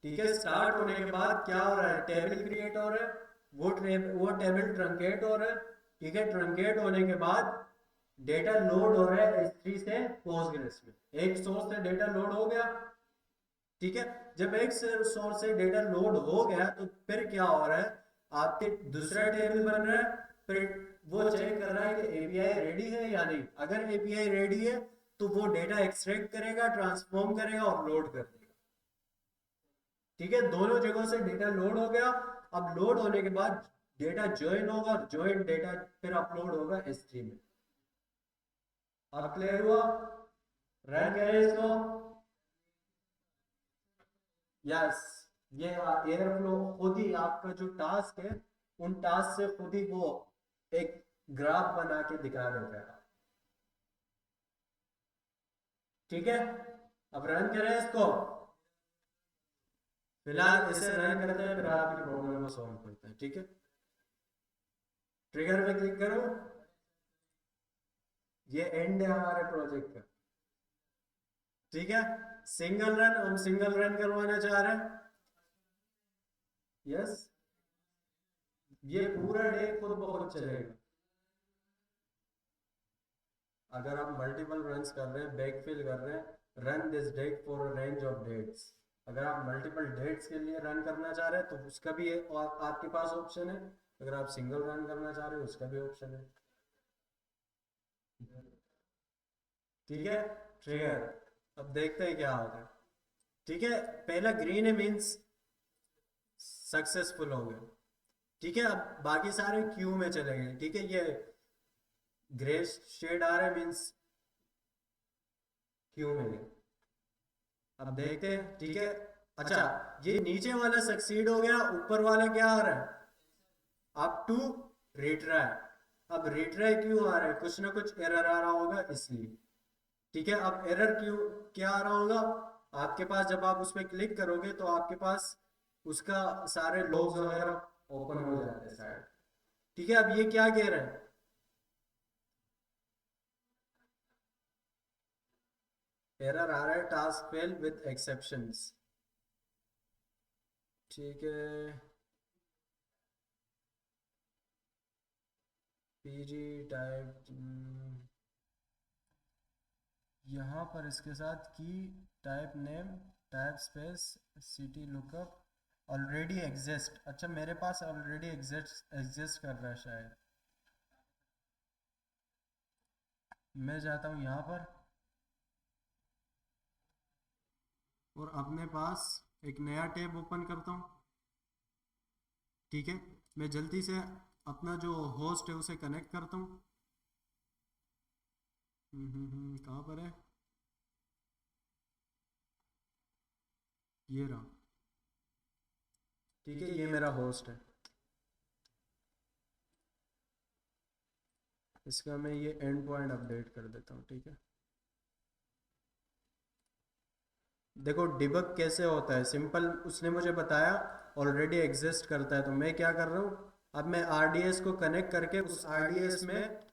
ठीक है। स्टार्ट होने के बाद क्या हो रहा है, टेबल क्रिएट हो रहा है, वो टेबल ट्रंकेट हो रहा है, ठीक है। ट्रंकेट होने के बाद डेटा लोड हो रहा है S3 से पोस्टग्रेस में, एक सोर्स से डेटा लोड हो गया, ठीक है। जब एक सोर्स से डेटा लोड हो गया तो फिर क्या हो रहा है, आपके दूसरा टेबल बन रहा है, फिर वो चेक कर रहा है कि एपीआई रेडी है या नहीं। अगर एपीआई रेडी है तो वो डेटा एक्सट्रैक्ट करेगा, ट्रांसफॉर्म करेगा और लोड कर देगा, ठीक है। दोनों जगहों से डेटा लोड हो गया। अब लोड होने के बाद डेटा ज्वाइन होगा और ज्वाइन डेटा फिर अपलोड होगा S3 में। अब क्लियर हुआ, रन करें इसको, यस। ये एयर फ्लो खुद ही आपका जो टास्क है, उन टास्क से खुद ही वो एक ग्राफ बना के दिखा देता है, ठीक है। अब रन करें इसको, फिलहाल इसे रन करते हैं फिर आपकी प्रॉब्लम को सॉल्व करते हैं, ठीक है। ट्रिगर पे क्लिक करो, ये एंड है हमारे प्रोजेक्ट का, ठीक है। सिंगल रन, हम सिंगल रन करवाना चाह रहे हैं, यस। ये पूरा डे खुद ब खुद चलेगा। अगर आप मल्टीपल रन्स कर रहे हैं, बैकफिल कर रहे हैं, run this date for a range of dates. अगर आप मल्टीपल डेट्स के लिए रन करना चाह रहे हैं तो उसका भी आपके पास ऑप्शन है। अगर आप सिंगल रन करना चाह रहे हो उसका भी ऑप्शन है, ठीक है। ट्रिगर, अब देखते हैं क्या होता है, ठीक है। पहला ग्रीन है मीन्स सक्सेसफुल हो गया, ठीक है। अब बाकी सारे क्यू में चले गए, ठीक है। ये ग्रे शेड आ रहा है मीन्स क्यू में गए। अब देखते हैं, ठीक है। अच्छा, ये नीचे वाला सक्सीड हो गया, ऊपर वाला क्या आ रहा है, अप टू रिट्राई। अब रिट्राई क्यों आ रहा है, कुछ ना कुछ एरर आ रहा होगा इसलिए, ठीक है। अब एरर क्यों, क्या आ रहा होगा, आपके पास जब आप उस पर क्लिक करोगे तो आपके पास उसका सारे लॉग्स वगैरह ओपन हो जाते हैं साइड, ठीक है। अब ये क्या कह रहा है, एरर आ रहा है टास्क फेल विद एक्सेप्शंस, ठीक है। पीजी टाइप, यहाँ पर इसके साथ की type name, type space, city lookup already exist. अच्छा, मेरे पास ऑलरेडी एग्जिस्ट एग्जिस्ट कर रहा है शायद। मैं जाता हूँ यहाँ पर और अपने पास एक नया टैब ओपन करता हूँ, ठीक है। मैं जल्दी से अपना जो होस्ट है उसे कनेक्ट करता हूँ। कहाँ पर है, ये रहा, ठीक है। ये मेरा होस्ट है, इसका मैं ये एंड पॉइंट अपडेट कर देता हूँ, ठीक है। देखो डिबग कैसे होता है, सिंपल, उसने मुझे बताया, ऑलरेडी एग्जिस्ट करता है, तो मैं क्या कर रहा हूँ, अब मैं आरडीएस को कनेक्ट करके उस आरडीएस में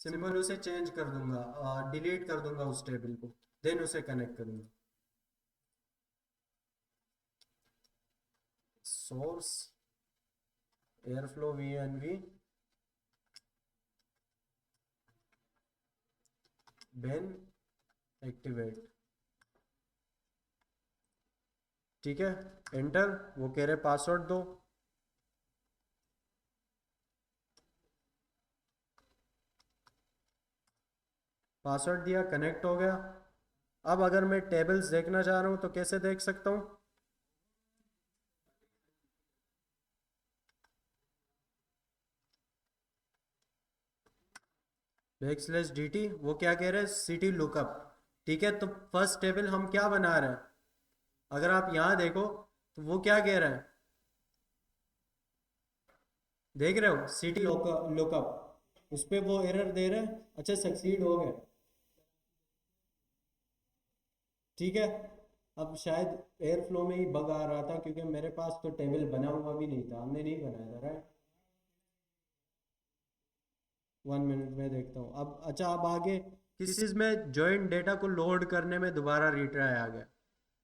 सिंपल उसे चेंज कर दूंगा, डिलीट कर दूंगा उस टेबल को, देन उसे कनेक्ट करूंगा। Source Airflow V N V bin activate, ठीक है, एंटर। वो कह रहे पासवर्ड दो, पासवर्ड दिया, कनेक्ट हो गया। अब अगर मैं टेबल्स देखना चाह रहा हूँ तो कैसे देख सकता हूँ? बैक स्लैश डी टी, वो क्या कह रहे हैं, सिटी लुकअप, ठीक है। तो फर्स्ट टेबल हम क्या बना रहे हैं, अगर आप यहाँ देखो तो वो क्या कह रहा है, देख रहे हो, सिटी लुकअप, उस पर वो एरर दे रहे हैं। अच्छा, सक्सीड हो गया, ठीक है। अब शायद एयर फ्लो में ही बग आ रहा था, क्योंकि मेरे पास तो टेबल बना हुआ भी नहीं था, हमने नहीं बनाया था, राइट। 1 मिनट में देखता हूँ अब। अच्छा, अब आगे किस चीज़ में जॉइंट डेटा को लोड करने में दोबारा रिट्राई आ गया,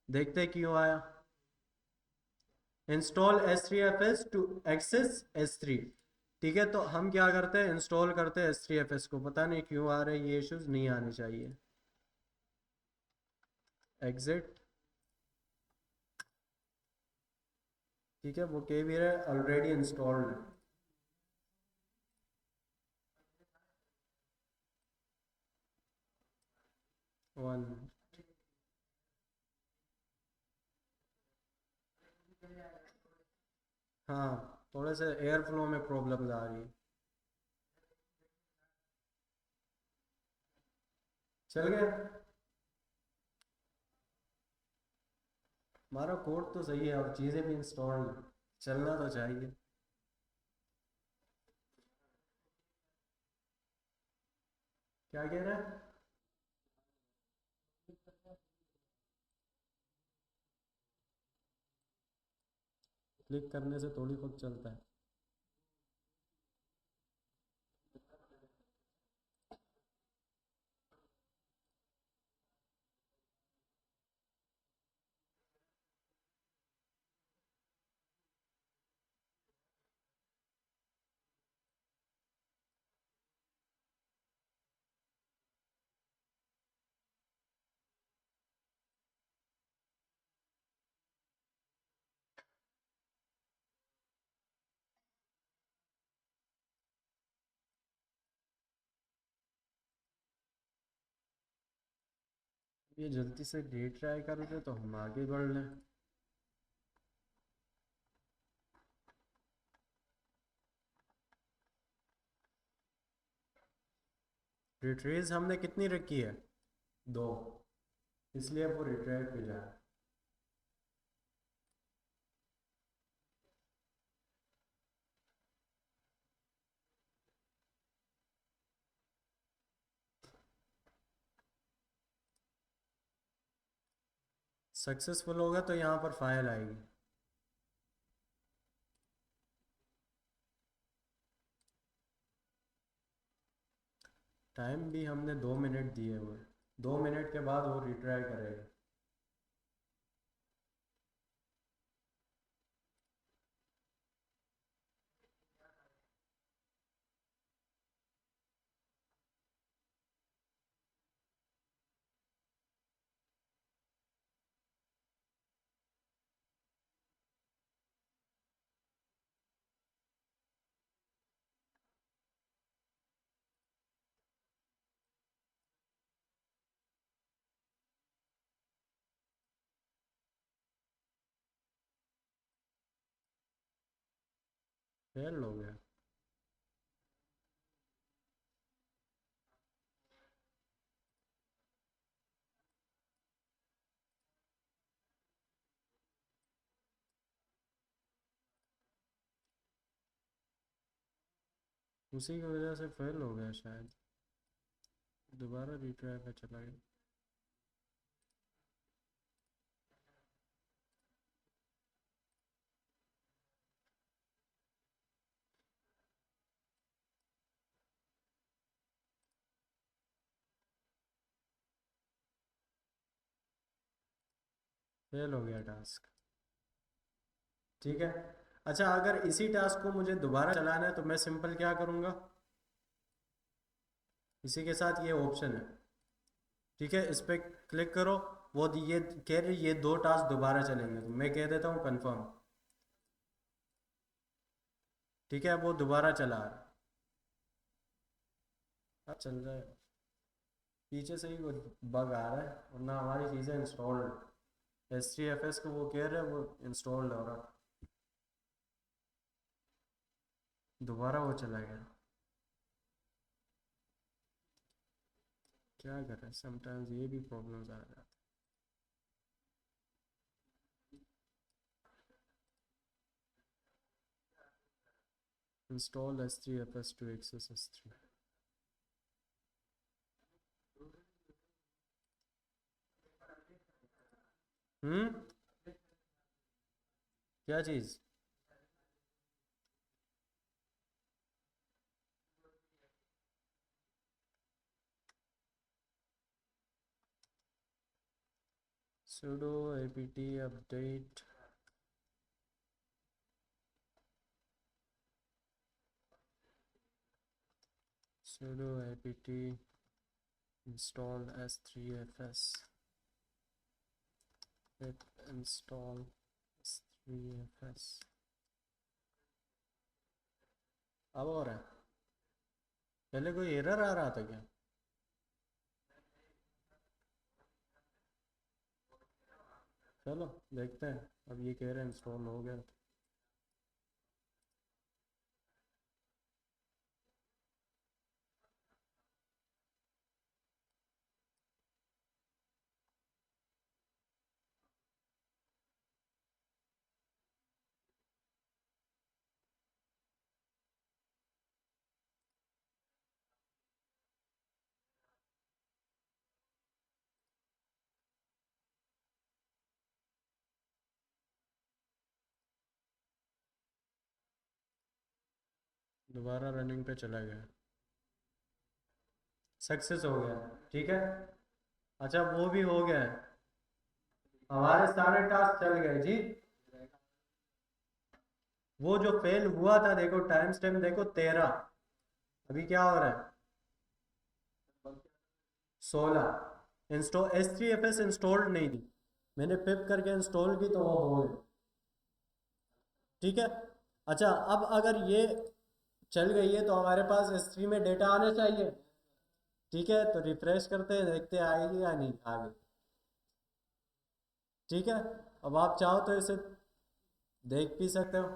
देखते हैं क्यों आया। Install S3FS to access S3, ठीक है। तो हम क्या करते हैं, इंस्टॉल करते हैं S3FS को, पता नहीं क्यों आ रहे हैं ये इश्यूज, नहीं आने चाहिए। एग्जिट, ठीक है, वो कह भी रहे ऑलरेडी इंस्टॉल्ड। 1, हाँ, थोड़े से एयर फ्लो में प्रॉब्लम आ रही है। चल गया, हमारा कोड तो सही है और चीज़ें भी इंस्टॉल्ड हैं, चलना तो चाहिए। क्या कह रहा है? क्लिक करने से थोड़ी खुद चलता है। ये जल्दी से रीट्राई कर दे तो हम आगे बढ़ लें। रिट्रीज हमने कितनी रखी है, 2, इसलिए वो रिट्राई पे जा रहा है। सक्सेसफुल होगा तो यहाँ पर फाइल आएगी। टाइम भी हमने 2 मिनट दिए हुए, 2 मिनट के बाद वो रिट्राई करेगा। फेल हो गया। उसी की वजह से फेल हो गया शायद, दोबारा रिट्राई पे चला गया। फेल हो गया टास्क। ठीक है। अच्छा, अगर इसी टास्क को मुझे दोबारा चलाना है तो मैं सिंपल क्या करूँगा, इसी के साथ ये ऑप्शन है, ठीक है, इस पर क्लिक करो। वो ये कह रही ये 2 टास्क दोबारा चलेंगे, तो मैं कह देता हूँ कंफर्म। ठीक है, वो दोबारा चला रहा है। अब चल जाए। पीछे से ही वो बग आ रहा है, वरना हमारी चीज़ें इंस्टॉल्ड, HDFS को वो कह रहे हैं वो इंस्टॉल्ड हो रहा, दोबारा वो चला गया। क्या करें, समटाइम्स ये भी प्रॉब्लम्स आ जाती हैं। Install HDFS to access S3। हम्म, क्या चीज़? sudo apt update sudo apt install S3FS pip install S3FS। अब हो रहा है? पहले कोई एरर आ रहा था क्या? चलो देखते हैं, अब ये कह रहे हैं इंस्टॉल हो गया। दोबारा रनिंग पे चला गया, सक्सेस हो गया। ठीक है। अच्छा, वो भी हो गया है, हमारे सारे टास्क चल गए जी। वो जो फेल हुआ था, देखो टाइम स्टैम्प देखो 13, अभी क्या हो रहा है? 16। इंस्टॉल S3FS इंस्टॉल्ड नहीं थी, मैंने पिप करके इंस्टॉल की तो वो हो गई। ठीक है। अच्छा, अब अगर ये चल गई है तो हमारे पास S3 में डेटा आने चाहिए। ठीक है, तो रिफ्रेश करते हैं, देखते हैं आएगी या नहीं आ गई। ठीक है। अब आप चाहो तो इसे देख भी सकते हो।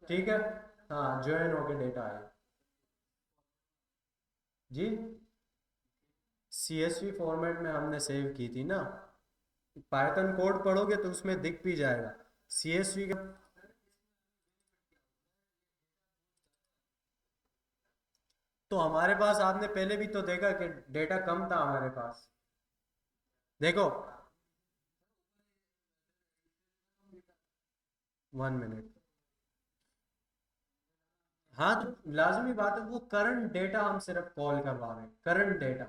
ठीक है। हाँ, ज्वाइन होके डेटा आए जी। CSV फॉर्मेट में हमने सेव की थी ना, पाइथन कोड पढ़ोगे तो उसमें दिख भी जाएगा CSV का। तो हमारे पास आपने पहले भी तो देखा कि डेटा कम था हमारे पास, देखो। 1 मिनट। हाँ, तो लाजमी बात है, वो करंट डेटा हम सिर्फ कॉल करवा रहे हैं, करंट डेटा।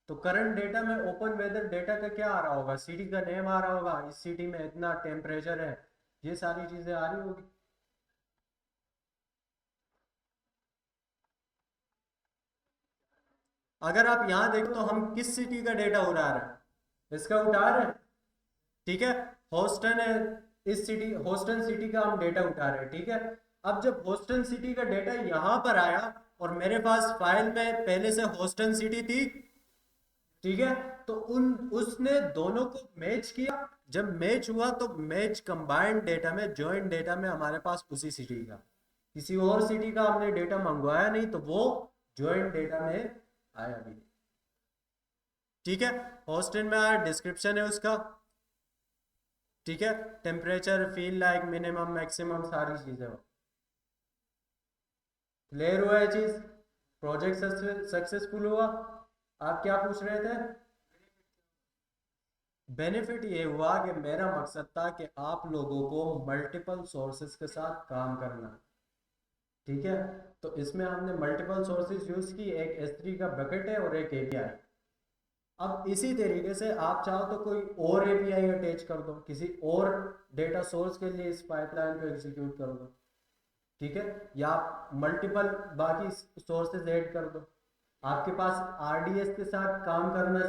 तो करंट डेटा में ओपन वेदर डेटा का क्या आ रहा होगा, सिटी का नेम आ रहा होगा, इस सिटी में इतना टेम्परेचर है, ये सारी चीजें आ रही होगी। अगर आप यहाँ देखो तो हम किस सिटी का डेटा उड़ा रहे हैं, इसका उठा रहे हैं। ठीक है। होस्टन है, इस सिटी होस्टन सिटी का हम डेटा उठा रहे हैं। ठीक है। अब जब होस्टन सिटी का डेटा यहाँ पर आया और मेरे पास फाइल में पहले से होस्टन सिटी थी, ठीक है, तो उन उसने दोनों को मैच किया। जब मैच हुआ तो मैच कंबाइंड डेटा में, जॉइंट डेटा में हमारे पास उसी सिटी का, किसी और सिटी का हमने डेटा मंगवाया नहीं, तो वो जॉइंट डेटा में आया भी। ठीक है। हॉस्टल में आया, डिस्क्रिप्शन है उसका। ठीक है। Temperature, feel like, minimum maximum, सारी चीजें हो। क्लियर हुआ है चीज? प्रोजेक्ट सक्सेसफुल हुआ। आप क्या पूछ रहे थे? बेनिफिट ये हुआ कि मेरा मकसद था कि आप लोगों को मल्टीपल सोर्सेज के साथ काम करना। ठीक है। तो इसमें हमने मल्टीपल सोर्सेज यूज की, एक S3 का बकेट है और एक API। अब इसी तरीके से आप चाहो तो कोई और एपीआई अटैच कर दो, किसी और डेटा सोर्स के लिए इस पाइपलाइन को एग्जीक्यूट कर दो, ठीक है, या आप मल्टीपल बाकी सोर्सेज ऐड कर दो। आपके पास आरडीएस के साथ काम करना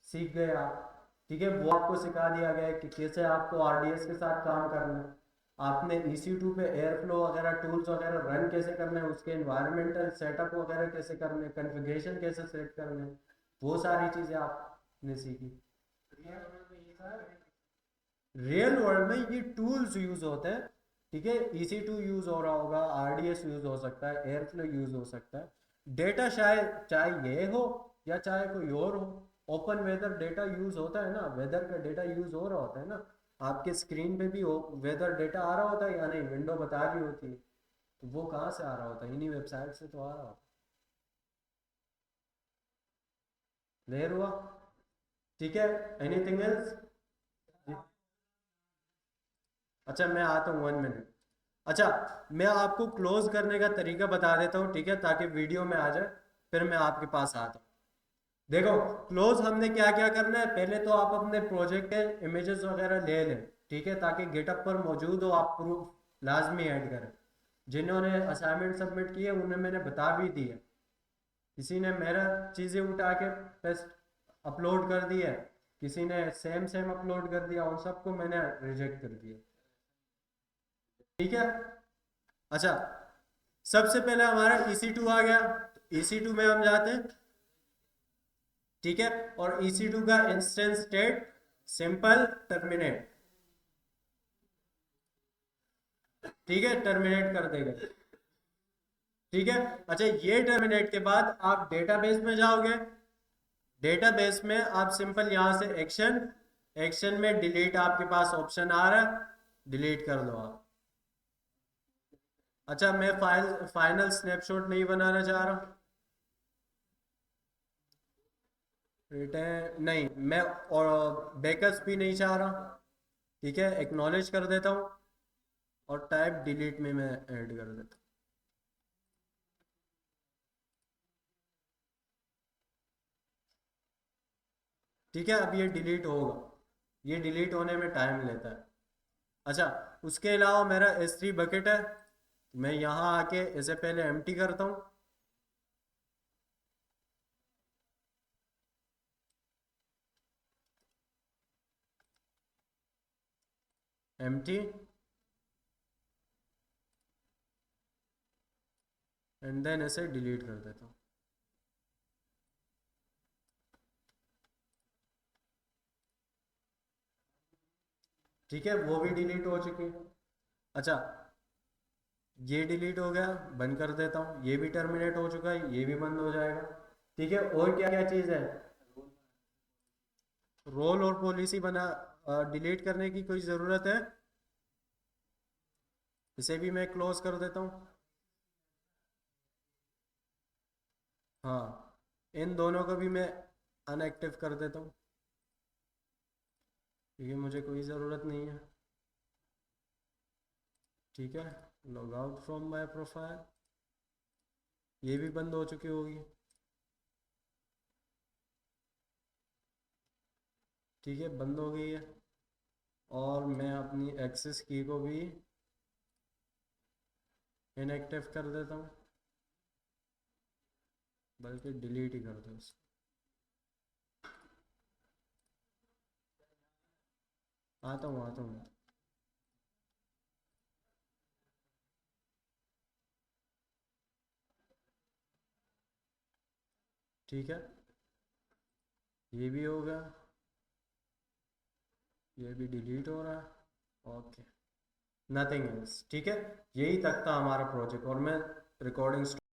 सीख गए आप, ठीक है, वो आपको सिखा दिया गया है कि कैसे आपको आरडीएस के साथ काम करना है। आपने EC2 पे एयरफ्लो वगैरह टूल्स वगैरह रन कैसे करने हैं, उसके एनवायरमेंटल सेटअप वगैरह कैसे करने, कन्फिग्रेशन कैसे सेट करने, वो सारी चीज़ें आपने सीखी। रियल वर्ल्ड में ये टूल्स यूज होते हैं, ठीक है, EC2 यूज हो रहा होगा, आरडीएस यूज हो सकता है, एयरफ्लो यूज हो सकता है। डेटा शायद चाहे ये हो या चाहे कोई और हो, ओपन वेदर डेटा यूज होता है ना, वेदर का डेटा यूज हो रहा होता है ना, आपके स्क्रीन पे भी वेदर डेटा आ रहा होता है या नहीं, विंडो बता रही होती है, तो वो कहाँ से आ रहा होता है, इन्हीं वेबसाइट से तो आ रहा होता है। क्लियर हुआ? ठीक है, एनीथिंग एल्स? अच्छा मैं आता हूँ 1 मिनट। अच्छा, मैं आपको क्लोज करने का तरीका बता देता हूँ, ठीक है, ताकि वीडियो में आ जाए, फिर मैं आपके पास आता हूँ। देखो, क्लोज हमने क्या क्या करना है, पहले तो आप अपने प्रोजेक्ट के इमेजेस वगैरह ले लें, ठीक है, ताकि गेटअप पर मौजूद हो, आप प्रूफ लाजमी ऐड करें। जिन्होंने असाइनमेंट सबमिट किए उन्हें मैंने बता भी दिया, किसी ने मेरा चीज़ें उठा के पेस्ट अपलोड कर दिया, किसी ने सेम सेम अपलोड कर दिया, उन सबको मैंने रिजेक्ट कर दिया, ठीक है। अच्छा, सबसे पहले हमारा EC2 आ गया, EC2 में हम जाते हैं, ठीक है, और EC2 का इंस्टेंस स्टेट सिंपल टर्मिनेट, ठीक है, टर्मिनेट कर देगा, ठीक है। अच्छा, ये टर्मिनेट के बाद आप डेटाबेस में जाओगे, डेटाबेस में आप सिंपल यहां से एक्शन, एक्शन में डिलीट आपके पास ऑप्शन आ रहा है, डिलीट कर दो आप। अच्छा, मैं फाइनल स्नैपशॉट नहीं बनाना चाह रहा, रिटर्न नहीं, मैं और बैकअप्स भी नहीं चाह रहा, ठीक है, एक्नॉलेज कर देता हूँ, और टाइप डिलीट में मैं ऐड कर देता हूँ, ठीक है। अब ये डिलीट होगा, ये डिलीट होने में टाइम लेता है। अच्छा, उसके अलावा मेरा S3 बकेट है, मैं यहाँ आके इसे पहले एम्प्टी करता हूँ, एम्प्टी, एंड देन इसे डिलीट कर देता हूँ, ठीक है, वो भी डिलीट हो चुकी है। अच्छा, ये डिलीट हो गया, बंद कर देता हूँ, ये भी टर्मिनेट हो चुका है, ये भी बंद हो जाएगा, ठीक है। और क्या क्या चीज़ है, रोल और पॉलिसी बना डिलीट करने की कोई ज़रूरत है, इसे भी मैं क्लोज कर देता हूँ, हाँ, इन दोनों को भी मैं अनएक्टिव कर देता हूँ, क्योंकि मुझे कोई ज़रूरत नहीं है, ठीक है। Log out from my profile, ये भी बंद हो चुकी होगी, ठीक है, बंद हो गई है। और मैं अपनी एक्सेस की को भी इनएक्टिव कर देता हूँ, बल्कि डिलीट ही कर दो उसको। आता हूँ, ठीक है, ये भी हो गया, ये भी डिलीट हो रहा है, ओके, नथिंग एल्स, ठीक है। यही तक था हमारा प्रोजेक्ट, और मैं रिकॉर्डिंग